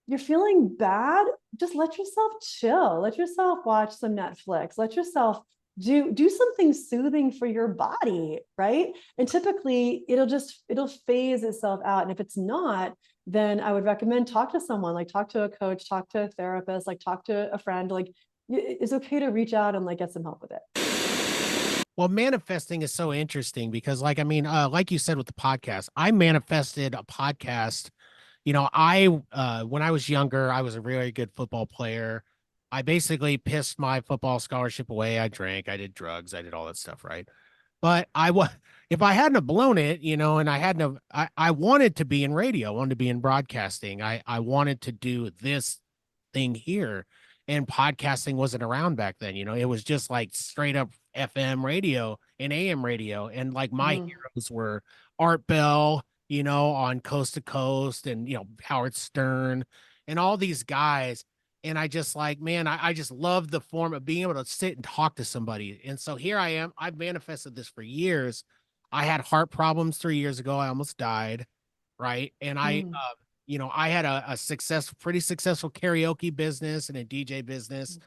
you're feeling bad, just let yourself chill. Let yourself watch some Netflix. Let yourself do something soothing for your body, right? And typically it'll phase itself out. And if it's not, then I would recommend talk to someone, like talk to a coach, talk to a therapist, like talk to a friend. Like, it's okay to reach out and like get some help with it. Well, manifesting is so interesting because, like, I mean, like you said with the podcast, I manifested a podcast. When I was younger, I was a really good football player. I basically pissed my football scholarship away. I drank, I did drugs, I did all that stuff, right? But if I hadn't have blown it, and I hadn't have, I wanted to be in radio, I wanted to be in broadcasting. I wanted to do this thing here, and podcasting wasn't around back then. It was just like straight up FM radio and AM radio, and like my Mhm. heroes were Art Bell, on Coast to Coast, and Howard Stern, and all these guys. And I just like, man, I just love the form of being able to sit and talk to somebody. And so here I am. I've manifested this for years. I had heart problems 3 years ago. I almost died. Right. And Mm. I had a pretty successful karaoke business and a DJ business.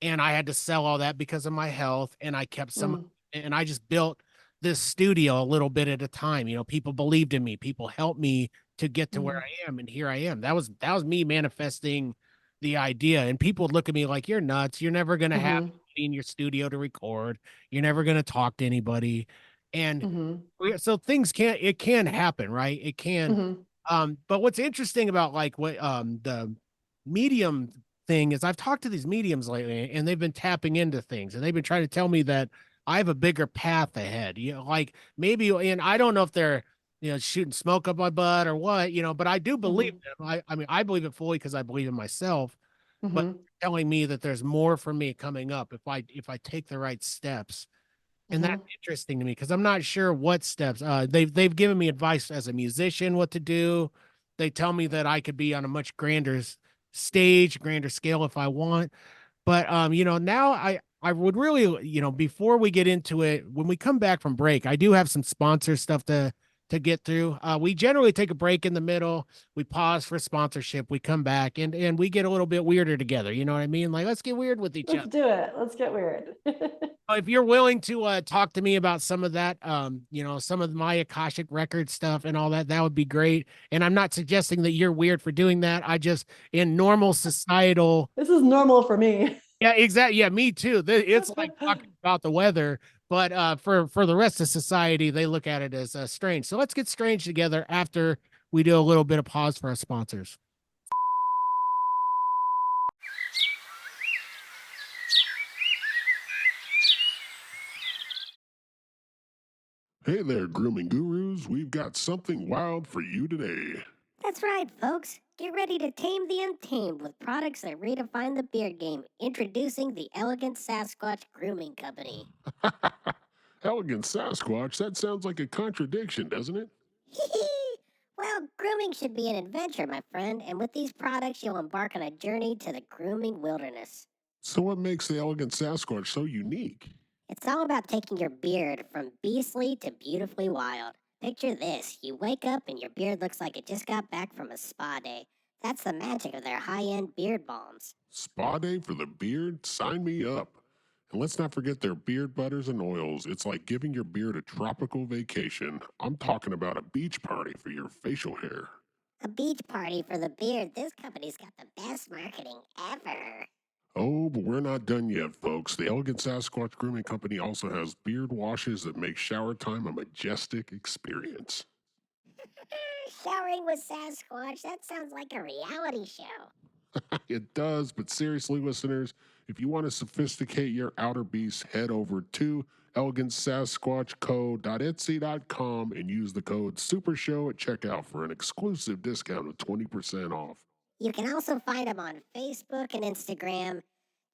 And I had to sell all that because of my health. And I kept some, Mm. and I just built this studio a little bit at a time. People believed in me. People helped me to get to where Mm. I am. And here I am. That was me manifesting the idea. And people would look at me like, you're nuts. You're never going to have Mhm. anybody in your studio to record. You're never going to talk to anybody. And Mhm. so it can happen, right? It can. Mhm. But what's interesting about like what the medium thing is, I've talked to these mediums lately, and they've been tapping into things, and they've been trying to tell me that I have a bigger path ahead. Like maybe, and I don't know if they're shooting smoke up my butt or what, but I do believe Mhm. them. I mean, I believe it fully because I believe in myself. But Mhm. telling me that there's more for me coming up if I take the right steps. And that's Mhm. interesting to me because I'm not sure what steps. They've given me advice as a musician what to do. They tell me that I could be on a much grander stage, grander scale if I want. But now I would really, before we get into it, when we come back from break, I do have some sponsor stuff to get through. We generally take a break in the middle. We pause for sponsorship. We come back and we get a little bit weirder together. You know what I mean? Like, let's get weird with each Let's other. do it. Let's get weird. If you're willing to talk to me about some of that, some of my Akashic record stuff and all that, that would be great. And I'm not suggesting that you're weird for doing that. I just, in normal societal, This is normal for me. yeah, exactly. Yeah, me too. It's like talking about the weather, but for the rest of society, they look at it as strange. So let's get strange together after we do a little bit of pause for our sponsors. Hey there, grooming gurus. We've got something wild for you today. That's right, folks. Get ready to tame the untamed with products that redefine the beard game. Introducing the Elegant Sasquatch Grooming Company. Elegant Sasquatch, that sounds like a contradiction, doesn't it? Well, grooming should be an adventure, my friend, and with these products, you'll embark on a journey to the grooming wilderness. So, what makes the Elegant Sasquatch so unique? It's all about taking your beard from beastly to beautifully wild. Picture this: you wake up and your beard looks like it just got back from a spa day. That's the magic of their high-end beard balms. Spa day for the beard? Sign me up. And let's not forget their beard butters and oils. It's like giving your beard a tropical vacation. I'm talking about a beach party for your facial hair. A beach party for the beard. This company's got the best marketing ever. Oh, but we're not done yet, folks. The Elegant Sasquatch Grooming Company also has beard washes that make shower time a majestic experience. Showering with Sasquatch, that sounds like a reality show. It does, but seriously, listeners, if you want to sophisticate your outer beast, head over to elegantsasquatchco.etsy.com and use the code SUPERSHOW at checkout for an exclusive discount of 20% off. You can also find them on Facebook and Instagram.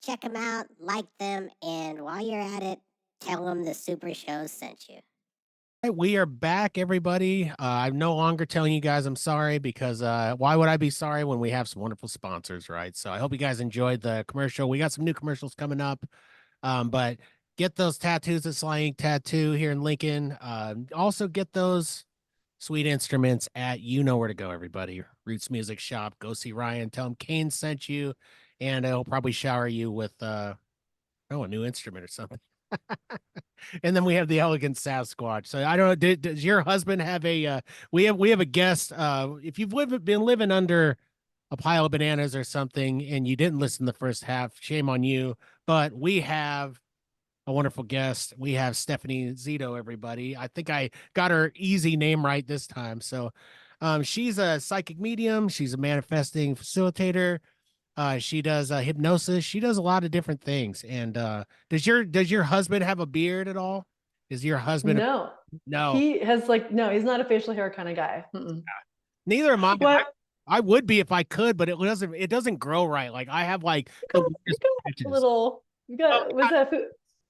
Check them out, like them, and while you're at it, tell them the Super Show sent you. Right, we are back, everybody. I'm no longer telling you guys I'm sorry because why would I be sorry when we have some wonderful sponsors, right? So I hope you guys enjoyed the commercial. We got some new commercials coming up, but get those tattoos at Slang Tattoo here in Lincoln. Also get those sweet instruments at you know where to go, everybody. Roots Music Shop. Go see Ryan. Tell him Cain sent you, and he'll probably shower you with a new instrument or something. And then we have the Elegant Sasquatch. So I don't know. Does your husband have a? We have a guest. If you've been living under a pile of bananas or something, and you didn't listen to the first half, shame on you. But we have a wonderful guest. We have Stephanie Zito. Everybody, I think I got her easy name right this time. So, she's a psychic medium. She's a manifesting facilitator. She does hypnosis. She does a lot of different things. And does your husband have a beard at all? Is your husband? No. No. He has no, he's not a facial hair kind of guy. Mm-mm. Neither am I. What? I would be if I could, but it doesn't grow right. Like I have like You got was that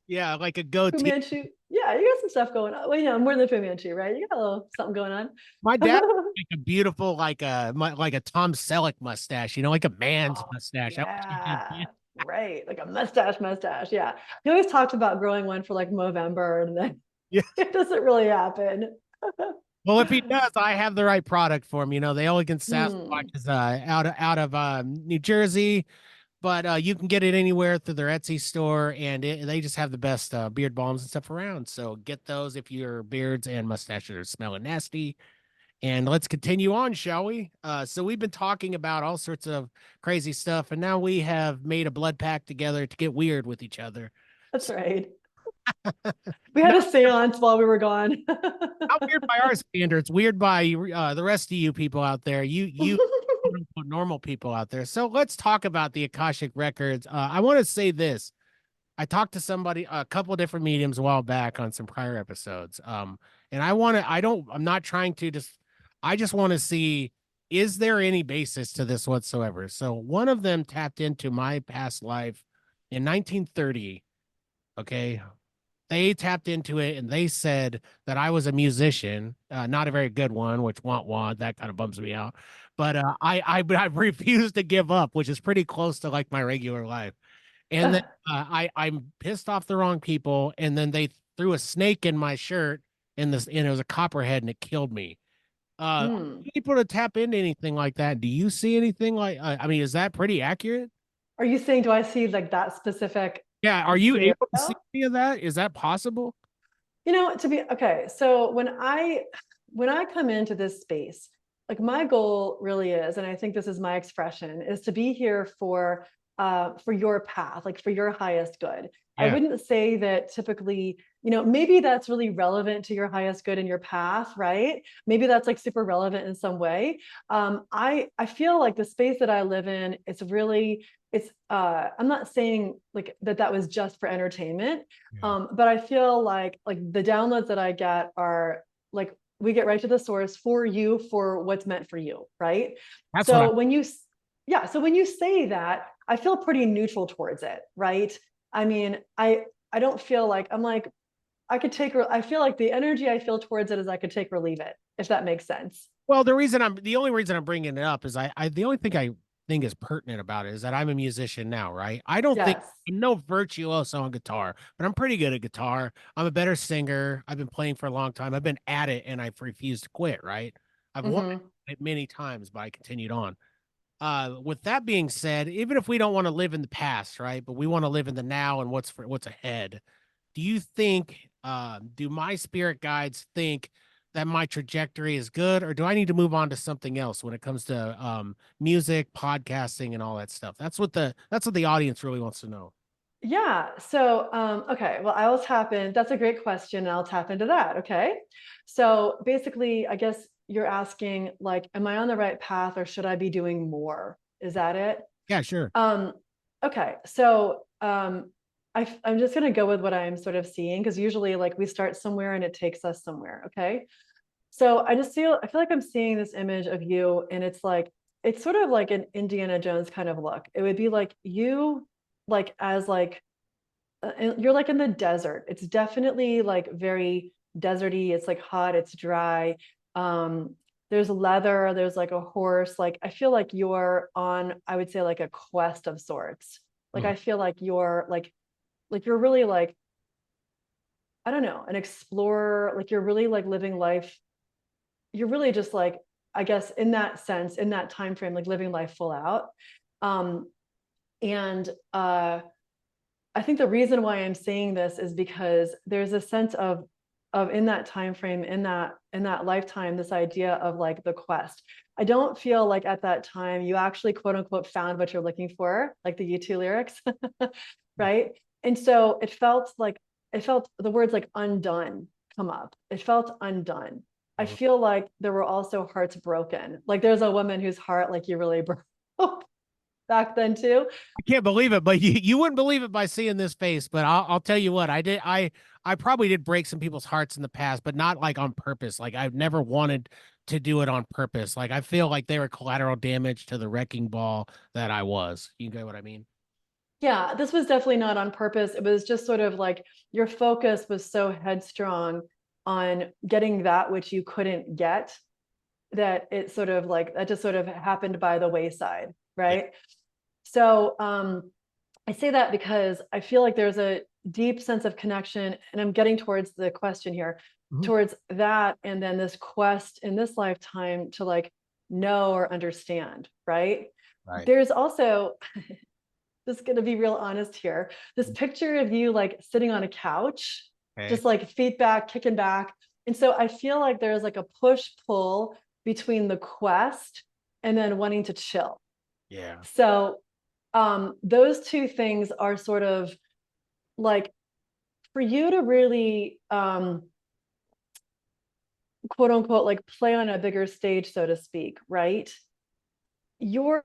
yeah, like a Fu goatee. Manchu? Yeah, you got some stuff going on. Well, more than Fu Manchu, right? You got a little something going on. My dad like a beautiful like a Tom Selleck mustache, like a man's mustache. Yeah, right. Like a mustache. Yeah. He always talked about growing one for like Movember, and then it doesn't really happen. Well, if he does, I have the right product for him. The Elegant Sasquatch is out of New Jersey, but you can get it anywhere through their Etsy store, and they just have the best beard balms and stuff around. So get those if your beards and mustaches are smelling nasty. And let's continue on, shall we? So we've been talking about all sorts of crazy stuff, and now we have made a blood pact together to get weird with each other. That's right. We had a seance while we were gone. Not weird by our standards, weird by the rest of you people out there. You normal people out there. So let's talk about the Akashic records. I want to say this. I talked to somebody, a couple of different mediums a while back on some prior episodes. And I'm not trying to I just want to see, is there any basis to this whatsoever? So one of them tapped into my past life in 1930. Okay. They tapped into it and they said that I was a musician, not a very good one, which that kind of bums me out. But I refused to give up, which is pretty close to like my regular life. And then I'm pissed off the wrong people, and then they threw a snake in my shirt, and it was a copperhead, and it killed me. People to tap into anything like that. Do you see anything like? I mean, is that pretty accurate? Are you saying, do I see like that specific? Yeah. Are you able to see any of that? Is that possible? Okay. So when I come into this space, like my goal really is, and I think this is my expression, is to be here for your path, like for your highest good. Yeah. I wouldn't say that typically, maybe that's really relevant to your highest good in your path, right? Maybe that's like super relevant in some way. I feel like the space that I live in, I'm not saying like that was just for entertainment, but I feel like the downloads that I get are like, we get right to the source for you, for what's meant for you, right? So when you say that, I feel pretty neutral towards it, right? I mean, I don't feel like I feel like the energy I feel towards it is I could take or leave it, if that makes sense. Well, the only reason I'm bringing it up is the only thing I think is pertinent about it is that I'm a musician now, right? I don't think I'm no virtuoso on guitar, but I'm pretty good at guitar. I'm a better singer. I've been playing for a long time. I've been at it and I've refused to quit, right? I've won it many times, but I continued on. with that being said, even if we don't want to live in the past, right, but we want to live in the now and what's ahead, do you think, do my spirit guides think that my trajectory is good, or do I need to move on to something else when it comes to music, podcasting, and all that stuff? That's what the audience really wants to know. Yeah. So, okay. Well, I will tap in. That's a great question. And I'll tap into that. Okay. So basically, I guess you're asking, like, am I on the right path or should I be doing more? Is that it? Yeah, sure. Okay. So, I'm just going to go with what I'm sort of seeing, because usually like we start somewhere and it takes us somewhere. Okay. So I feel like I'm seeing this image of you, and it's like, it's sort of like an Indiana Jones kind of look. It would be like you, like, as like, you're like in the desert. It's definitely like very deserty. It's like hot, it's dry. There's leather, there's like a horse. Like, I feel like you're on, I would say, like a quest of sorts. Like, Mhm. I feel like you're like you're really like, I don't know, an explorer. Like, you're really like living life. You're really just like, I guess in that sense, in that time frame, like living life full out. Um, and I think the reason why I'm saying this is because there's a sense of in that time frame, in that lifetime, this idea of like the quest. I don't feel like at that time you actually quote unquote found what you're looking for, like the U2 lyrics, right? And so it felt the words like undone come up. It felt undone. I Mhm. feel like there were also hearts broken. Like, there's a woman whose heart like you really broke back then too. I can't believe it, but you wouldn't believe it by seeing this face. But I'll tell you what, I probably did break some people's hearts in the past, but not like on purpose. Like, I've never wanted to do it on purpose. Like, I feel like they were collateral damage to the wrecking ball that I was. You get what I mean? Yeah, this was definitely not on purpose. It was just sort of like your focus was so headstrong on getting that which you couldn't get, that it sort of like that just sort of happened by the wayside, Yeah. right? So I say that because I feel like there's a deep sense of connection, and I'm getting towards the question here, Mhm. towards that, and then this quest in this lifetime to like know or understand, right? Right. There's also, just gonna be real honest here, this picture of you like sitting on a couch, Okay. just like feet back, kicking back. And so I feel like there's like a push pull between the quest and then wanting to chill. Yeah. So those two things are sort of like, for you to really quote unquote like play on a bigger stage, so to speak, right? your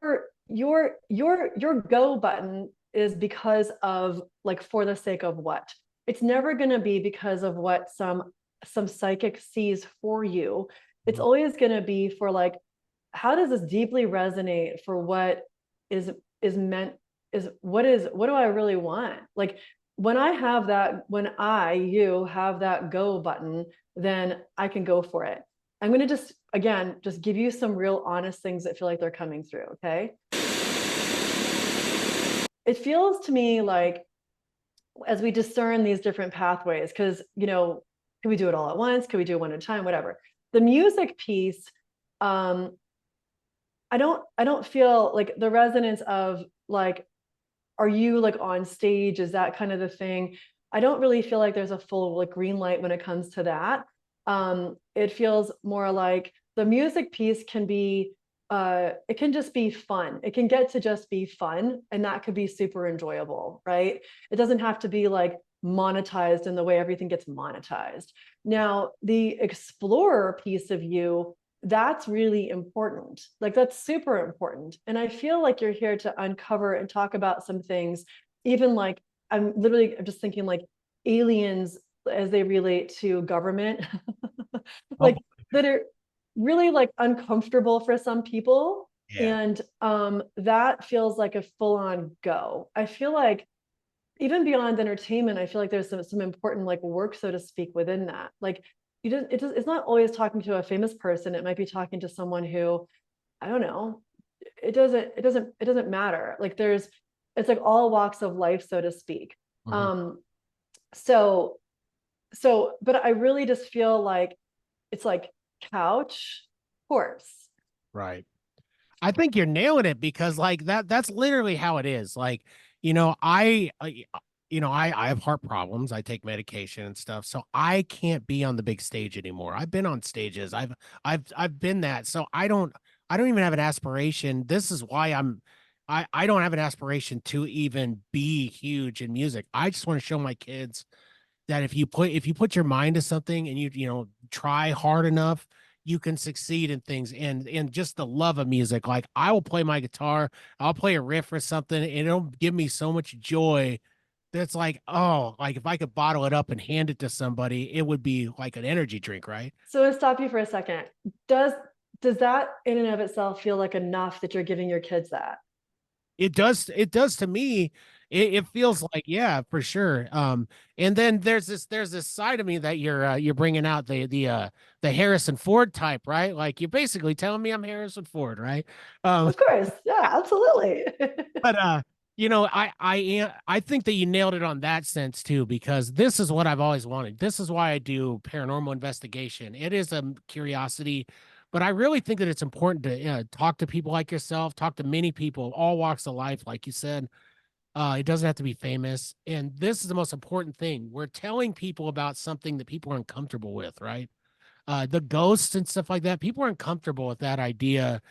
your go button is because of like, for the sake of what? It's never going to be because of what some psychic sees for you. It's Mhm. always going to be for like, how does this deeply resonate for what is is meant, is what do I really want? Like, when I have that, when you have that go button, then I can go for it. I'm going to just, again, just give you some real honest things that feel like they're coming through. Okay. It feels to me like, as we discern these different pathways, because, can we do it all at once? Can we do it one at a time? Whatever. The music piece, um, I don't feel like the resonance of like, are you like on stage? Is that kind of the thing? I don't really feel like there's a full like green light when it comes to that. It feels more like the music piece can be, it can just be fun. It can get to just be fun, and that could be super enjoyable, right? It doesn't have to be like monetized in the way everything gets monetized. Now, the explorer piece of you, that's really important. Like, that's super important. And I feel like you're here to uncover and talk about some things, even like, I'm just thinking like aliens as they relate to government, Oh, like, that are really like uncomfortable for some people. yeah. And that feels like a full-on go. I feel like even beyond entertainment, I feel like there's some important like work, so to speak, within that. Like, it's not always talking to a famous person. It might be talking to someone who, I don't know. It doesn't matter. Like, it's like all walks of life, so to speak. Mhm. Um, so but I really just feel like it's like couch, horse. Right. I think you're nailing it because like that's literally how it is. Like, I have heart problems. I take medication and stuff. So I can't be on the big stage anymore. I've been on stages. I've been that. So I don't even have an aspiration. This is why I don't have an aspiration to even be huge in music. I just want to show my kids that if you put your mind to something and you try hard enough, you can succeed in things. And just the love of music. Like I will play my guitar, I'll play a riff or something, and it'll give me so much joy that's like, oh, like if I could bottle it up and hand it to somebody, it would be like an energy drink, right? So to stop you for a second, does that in and of itself feel like enough that you're giving your kids that? It does to me. It feels like, yeah, for sure. And then there's this side of me that you're bringing out, the Harrison Ford type, right? Like you're basically telling me I'm Harrison Ford, right? Um, Of course. Yeah, absolutely. but I think that you nailed it on that sense too, because this is what I've always wanted. This is why I do paranormal investigation. It is a curiosity, but I really think that it's important to talk to people like yourself, talk to many people, all walks of life, like you said. It doesn't have to be famous, and this is the most important thing. We're telling people about something that people are uncomfortable with, right? The ghosts and stuff like that. People are uncomfortable with that idea,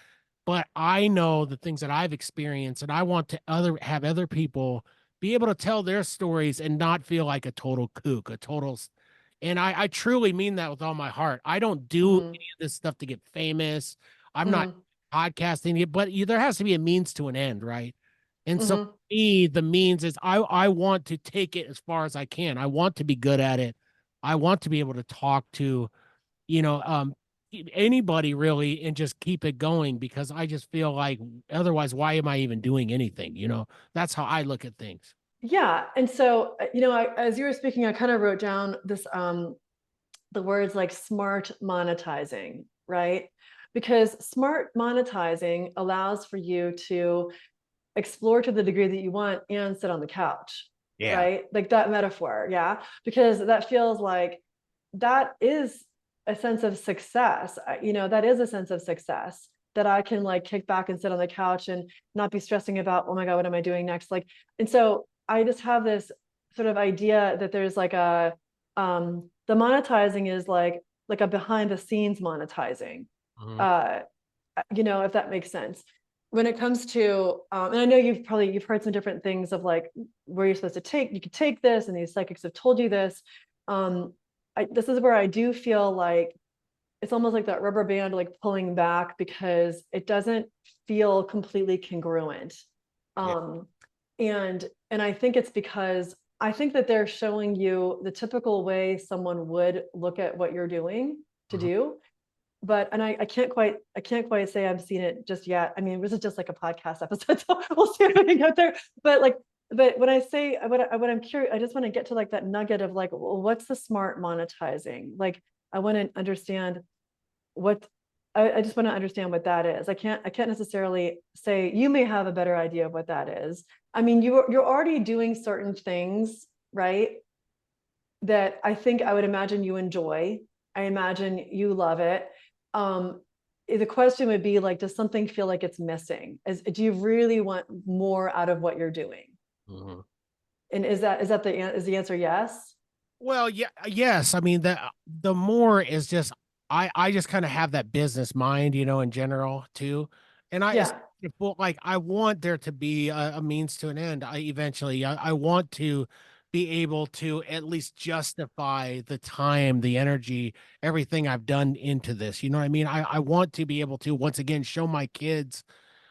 but I know the things that I've experienced, and I want to have other people be able to tell their stories and not feel like a total kook, and I truly mean that with all my heart. I don't do Mhm, any of this stuff to get famous. I'm not mhm, podcasting it, but there has to be a means to an end, right? And so for mhm. me, the means is I want to take it as far as I can. I want to be good at it. I want to be able to talk to you know, um, anybody really and just keep it going because I just feel like otherwise, why am I even doing anything? That's how I look at things. Yeah. And so, as you were speaking, I kind of wrote down the words like smart monetizing, right? Because smart monetizing allows for you to explore to the degree that you want and sit on the couch, Yeah. right? Like that metaphor, yeah? Because that feels like that is a sense of success. That is a sense of success that I can like kick back and sit on the couch and not be stressing about, oh my God, what am I doing next? Like, and so I just have this sort of idea that there's like the monetizing is like a behind the scenes monetizing. Mhm. Uh, if that makes sense. When it comes to, and I know you've heard some different things of like where you're supposed to you could take this, and these psychics have told you this. Um, this is where I do feel like it's almost like that rubber band, like pulling back because it doesn't feel completely congruent. Yeah. Um, and I think it's because I think that they're showing you the typical way someone would look at what you're doing to Mhm. do, but and I can't quite say I've seen it just yet. I mean, this is just like a podcast episode, so we'll see if we can get there. But when I say what I'm curious, I just want to get to like that nugget of like, well, what's the smart monetizing? Like, I want to understand what I just want to understand what that is. I can't necessarily say you may have a better idea of what that is. I mean, you're already doing certain things, right? That I think I would imagine you enjoy. I imagine you love it. Um, the question would be like, does something feel like it's missing? Do you really want more out of what you're doing? Mhm. And is the answer yes? Well, yeah, yes. I mean, the more is just I just kind of have that business mind, in general too, and Yeah. like I want there to be a means to an end. I want to be able to at least justify the time, the energy, everything I've done into this. You know what I mean? I want to be able to once again show my kids.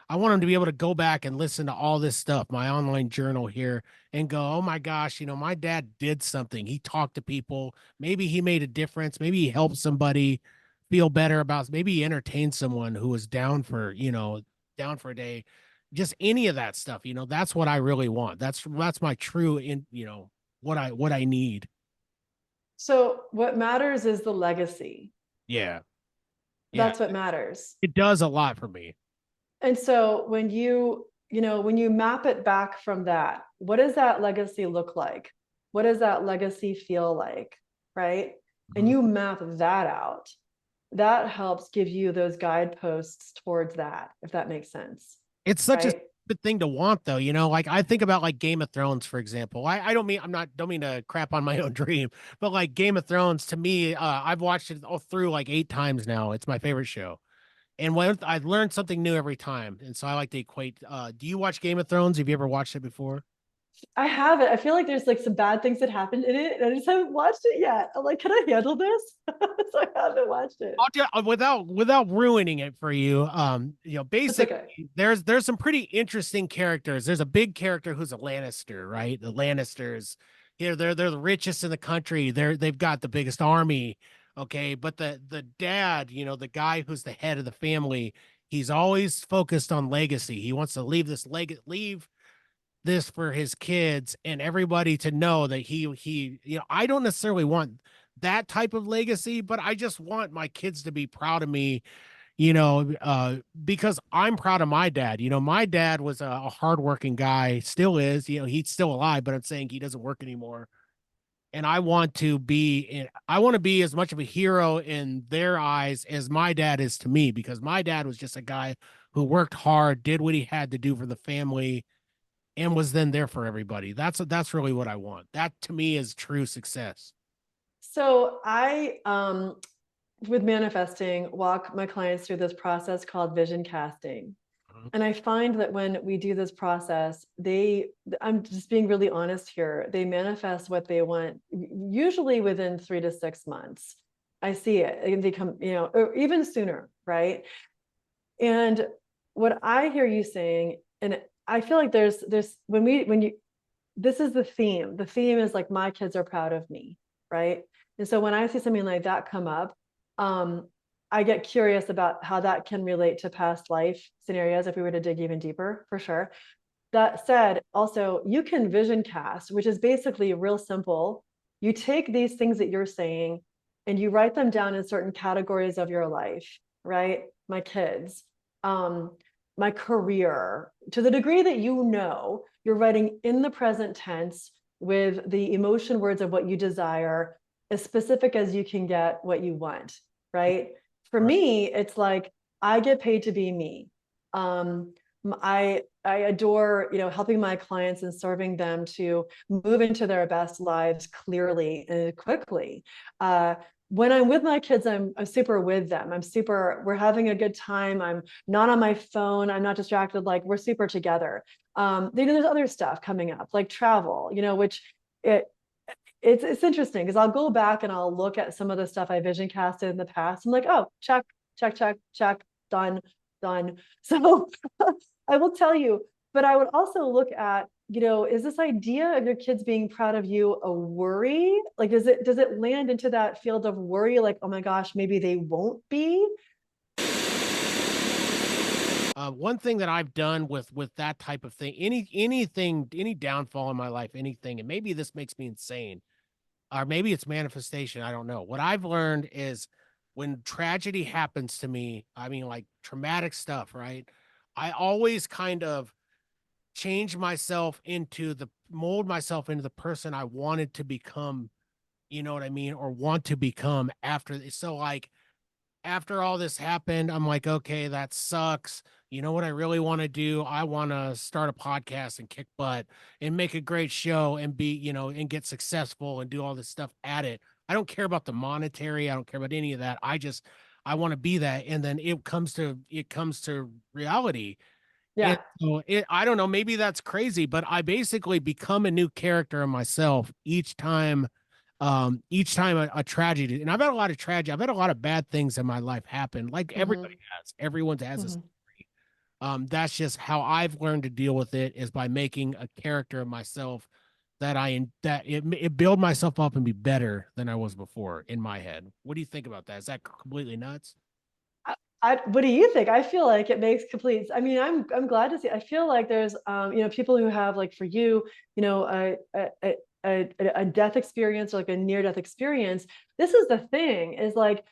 I want them to be able to go back and listen to all this stuff, my online journal here, and go, oh my gosh, my dad did something. He talked to people. Maybe he made a difference. Maybe he helped somebody feel better about, maybe he entertained someone who was down for a day. Just any of that stuff, that's what I really want. That's my true what I need. So what matters is the legacy. Yeah. Yeah. That's what matters. It does a lot for me. And so when you map it back from that, what does that legacy look like? What does that legacy feel like? Right? And Mhm. you map that out. that helps give you those guideposts towards that, if that makes sense. It's such a Right? stupid thing to want, though. Like I think about like Game of Thrones, for example. I don't mean don't mean to crap on my own dream, but like Game of Thrones to me, I've watched it all through like 8 times now. It's my favorite show. And when I learned something new every time. And so I like to equate. Do you watch Game of Thrones? Have you ever watched it before? I haven't. I feel like there's like some bad things that happened in it, and I just haven't watched it yet. I'm like, can I handle this? So I haven't watched it. Without ruining it for you, It's basically okay. there's some pretty interesting characters. There's a big character who's a Lannister, right? The Lannisters, they're the richest in the country. They've got the biggest army. Okay, but the dad, the guy who's the head of the family, he's always focused on legacy. He wants to leave this for his kids and everybody to know that he I don't necessarily want that type of legacy, but I just want my kids to be proud of me, because I'm proud of my dad. My dad was a hardworking guy, still is. He's still alive, but I'm saying he doesn't work anymore. And I want to be as much of a hero in their eyes as my dad is to me, because my dad was just a guy who worked hard, did what he had to do for the family, and was then there for everybody. That's really what I want. That to me is true success. So I, with manifesting, walk my clients through this process called vision casting. Mhm. And I find that when we do this process, I'm just being really honest here, they manifest what they want, usually within 3 to 6 months. I see it. And they come, or even sooner, right? And what I hear you saying, and I feel like there's when you this is the theme. The theme is like my kids are proud of me, right? And so when I see something like that come up, I get curious about how that can relate to past life scenarios if we were to dig even deeper, for sure. That said, also you can vision cast, which is basically real simple. You take these things that you're saying and you write them down in certain categories of your life, right? My kids, my career, to the degree that you're writing in the present tense with the emotion words of what you desire, as specific as you can get what you want, right? For Right. me, it's like I get paid to be me. I adore, helping my clients and serving them to move into their best lives clearly and quickly. When I'm with my kids, I'm super with them. We're having a good time. I'm not on my phone. I'm not distracted. Like we're super together. There's other stuff coming up, like travel, which it's interesting because I'll go back and I'll look at some of the stuff I vision casted in the past. I'm like, oh, check, check, check, check, done, done. So I will tell you, but I would also look at, is this idea of your kids being proud of you a worry? Like, does it land into that field of worry? Like, oh my gosh, maybe they won't be. One thing that I've done with that type of thing, any downfall in my life, anything, and maybe this makes me insane, or maybe it's manifestation. I don't know. What I've learned is when tragedy happens to me, I mean, like traumatic stuff, right? I always kind of mold myself into the person I wanted to become, you know what I mean? Or want to become after. So like after all this happened, I'm like, okay, that sucks. You know what I really want to do? I want to start a podcast and kick butt and make a great show and and get successful and do all this stuff at it. I don't care about the monetary. I don't care about any of that. I want to be that. And then it comes to reality. And Yeah. so I don't know, maybe that's crazy, but I basically become a new character of myself each time a tragedy, and I've had a lot of tragedy. I've had a lot of bad things in my life happen, like everybody has. Everyone has a story. That's just how I've learned to deal with it, is by making a character of myself it build myself up and be better than I was before in my head. What do you think about that? Is that completely nuts? What do you think? I feel like it makes complete. I mean, I'm glad to see. I feel like there's, people who have, like for you, a death experience or like a near death experience. This is the thing, is like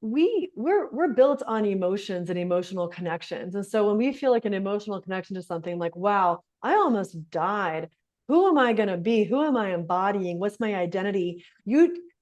we're built on emotions and emotional connections. And so when we feel like an emotional connection to something, like, wow, I almost died. Who am I going to be? Who am I embodying? What's my identity?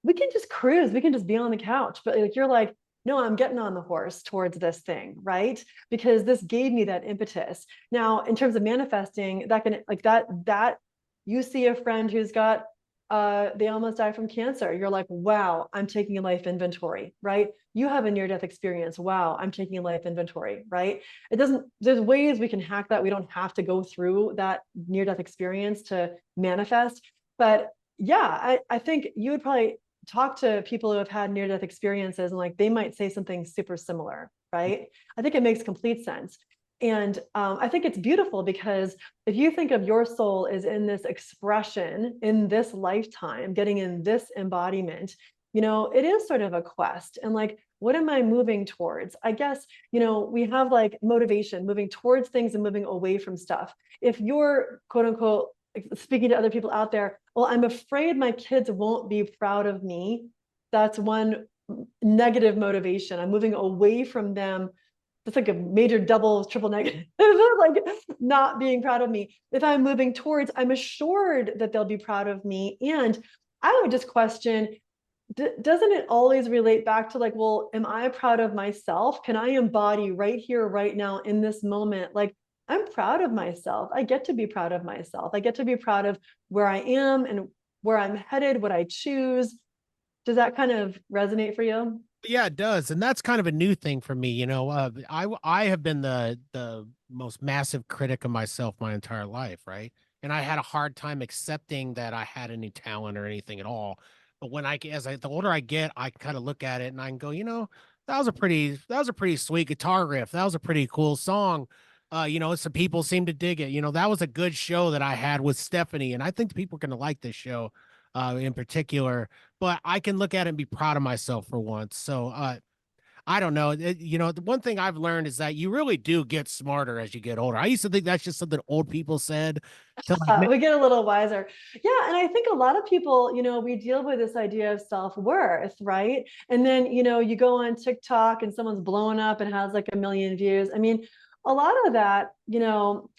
we can just cruise, we can just be on the couch. But like, you're like, no, I'm getting on the horse towards this thing, right? Because this gave me that impetus. Now, in terms of manifesting, that can like that you see a friend who's got they almost died from cancer. You're like, wow, I'm taking a life inventory, right? You have a near-death experience. Wow, I'm taking a life inventory, right? It doesn't, there's ways we can hack that. We don't have to go through that near-death experience to manifest. But yeah, I think you would probably talk to people who have had near-death experiences and like they might say something super similar, right? I think it makes complete sense. And I think it's beautiful because if you think of your soul as in this expression in this lifetime, getting in this embodiment, you know, it is sort of a quest. And like, what am I moving towards? I guess, you know, we have like motivation, moving towards things and moving away from stuff. If you're quote unquote speaking to other people out there, well, I'm afraid my kids won't be proud of me. That's one negative motivation. I'm moving away from them. It's like a major double, triple negative, like not being proud of me. If I'm moving towards, I'm assured that they'll be proud of me. And I would just question, doesn't it always relate back to like, well, am I proud of myself? Can I embody right here, right now in this moment? Like, I'm proud of myself. I get to be proud of myself. I get to be proud of where I am and where I'm headed, what I choose. Does that kind of resonate for you? Yeah, it does, and that's kind of a new thing for me. You know, I have been the most massive critic of myself my entire life, right? And I had a hard time accepting that I had any talent or anything at all. But when the older I get, I kind of look at it and I can go, you know, that was a pretty sweet guitar riff. That was a pretty cool song. You know, some people seem to dig it. You know, that was a good show that I had with Stephanie, and I think people are going to like this show, in particular, but I can look at it and be proud of myself for once. So I don't know. You know, the one thing I've learned is that you really do get smarter as you get older. I used to think that's just something old people said to like, We get a little wiser. Yeah. And I think a lot of people, you know, we deal with this idea of self-worth, right? And then, you know, you go on TikTok and someone's blowing up and has like a million views. I mean, a lot of that, you know,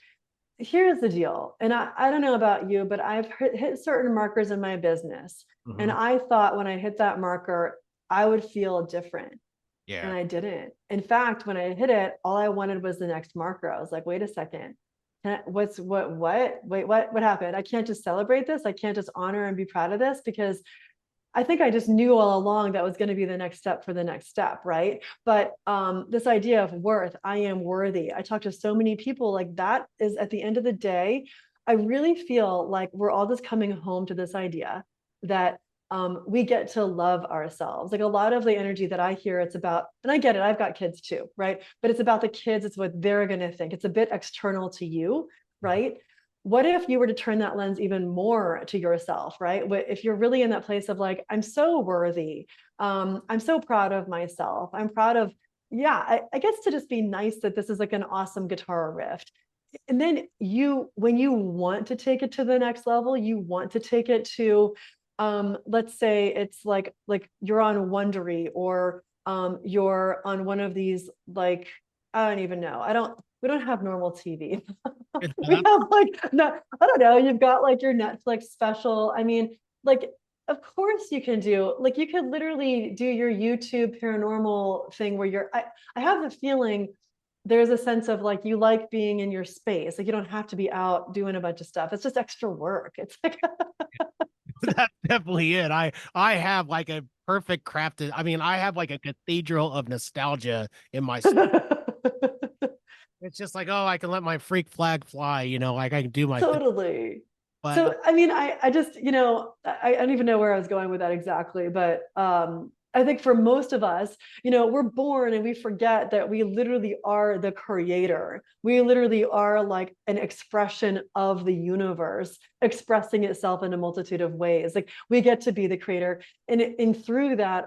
here's the deal. And I don't know about you, but I've hit certain markers in my business. And Mhm. I thought when I hit that marker, I would feel different. And Yeah. I didn't. In fact, when I hit it, all I wanted was the next marker. I was like, wait a second. Wait, what happened? I can't just celebrate this. I can't just honor and be proud of this because I think I just knew all along that was going to be the next step for the next step, right? But this idea of worth, I am worthy. I talk to so many people like that is at the end of the day, I really feel like we're all just coming home to this idea that we get to love ourselves. Like a lot of the energy that I hear, it's about, and I get it, I've got kids too, right? But it's about the kids, it's what they're going to think. It's a bit external to you, right? What if you were to turn that lens even more to yourself, right? If you're really in that place of like, I'm so worthy, I'm so proud of myself, I'm proud of, yeah, I guess to just be nice that this is like an awesome guitar riff. And then when you want to take it to the next level, you want to take it to, let's say it's like you're on Wondery or you're on one of these like, I don't even know. We don't have normal TV. We have like, no, I don't know. You've got like your Netflix special. I mean, like, of course you can do, like, you could literally do your YouTube paranormal thing where I have the feeling there's a sense of like, you like being in your space. Like, you don't have to be out doing a bunch of stuff. It's just extra work. It's like, That's definitely it. I have like a perfect crafted. I mean, I have like a cathedral of nostalgia in my it's just like, oh, I can let my freak flag fly, you know, like I can do my thing. totally. But So, I mean, I just, you know, I don't even know where I was going with that exactly, but I think for most of us, you know, we're born and we forget that we literally are the creator. We literally are like an expression of the universe, expressing itself in a multitude of ways. Like we get to be the creator, and through that,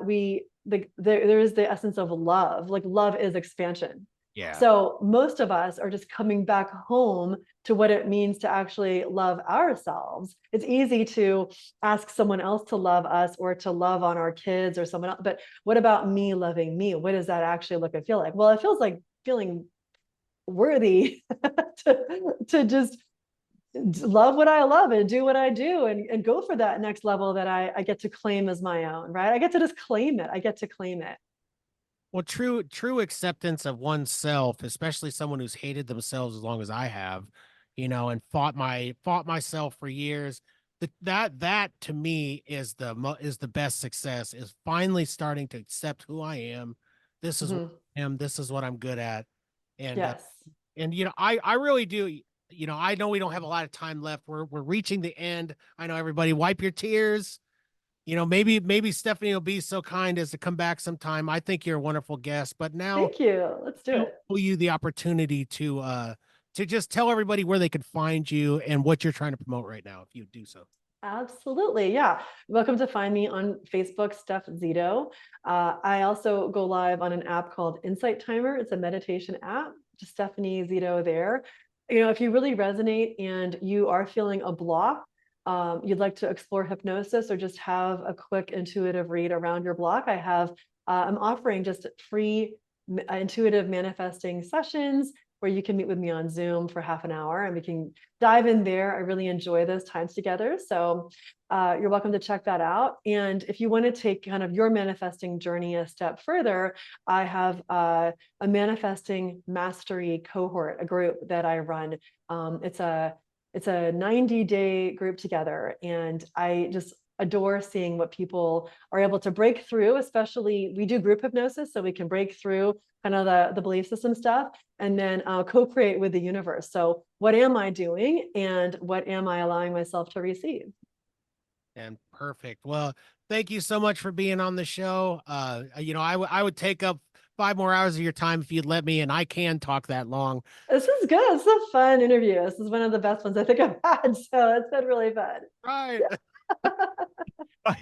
there is the essence of love. Like love is expansion. yeah. So most of us are just coming back home to what it means to actually love ourselves. It's easy to ask someone else to love us or to love on our kids or someone else, but what about me loving me? What does that actually look and feel like? Well, it feels like feeling worthy to just love what I love and do what I do and go for that next level that I get to claim as my own, right? I get to just claim it. I get to claim it. Well, true acceptance of oneself, especially someone who's hated themselves as long as I have, and fought myself for years. That to me is is the best success, is finally starting to accept who I am. This is what I am. This is what I'm good at. And Yes. I really do. I know we don't have a lot of time left. We're reaching the end. I know, everybody wipe your tears. Maybe Stephanie will be so kind as to come back sometime. I think you're a wonderful guest, but now Thank you. Let's do it. owe you the opportunity to just tell everybody where they could find you and what you're trying to promote right now, if you do so. Absolutely. Yeah. Welcome to find me on Facebook, Steph Zito. I also go live on an app called Insight Timer. It's a meditation app. Just Stephanie Zito there. If you really resonate and you are feeling a block, you'd like to explore hypnosis or just have a quick intuitive read around your block, I'm offering just free intuitive manifesting sessions where you can meet with me on Zoom for half an hour and we can dive in there. I really enjoy those times together. So you're welcome to check that out. And if you want to take kind of your manifesting journey a step further, I have a manifesting mastery cohort, a group that I run. It's a 90-day group together. And I just adore seeing what people are able to break through, especially we do group hypnosis, so we can break through kind of the belief system stuff and then co-create with the universe. So what am I doing and what am I allowing myself to receive? And perfect. Well, thank you so much for being on the show. I would take up 5 more hours of your time if you'd let me, and I can talk that long. This is good. This is a fun interview. This is one of the best ones I think I've had. So it's been really fun. Right.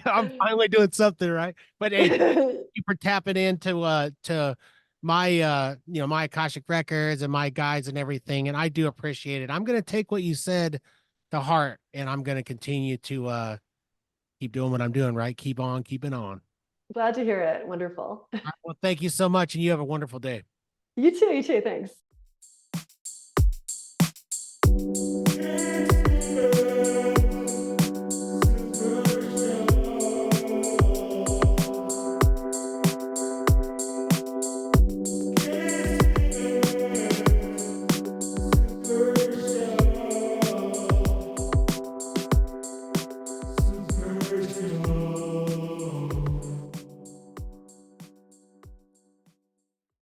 I'm finally doing something right. But hey, thank you for tapping into to my my Akashic records and my guides and everything. And I do appreciate it. I'm gonna take what you said to heart, and I'm gonna continue to keep doing what I'm doing, right? Keep on keeping on. Glad to hear it. Wonderful. All right, well, thank you so much, and you have a wonderful day. You too. Thanks.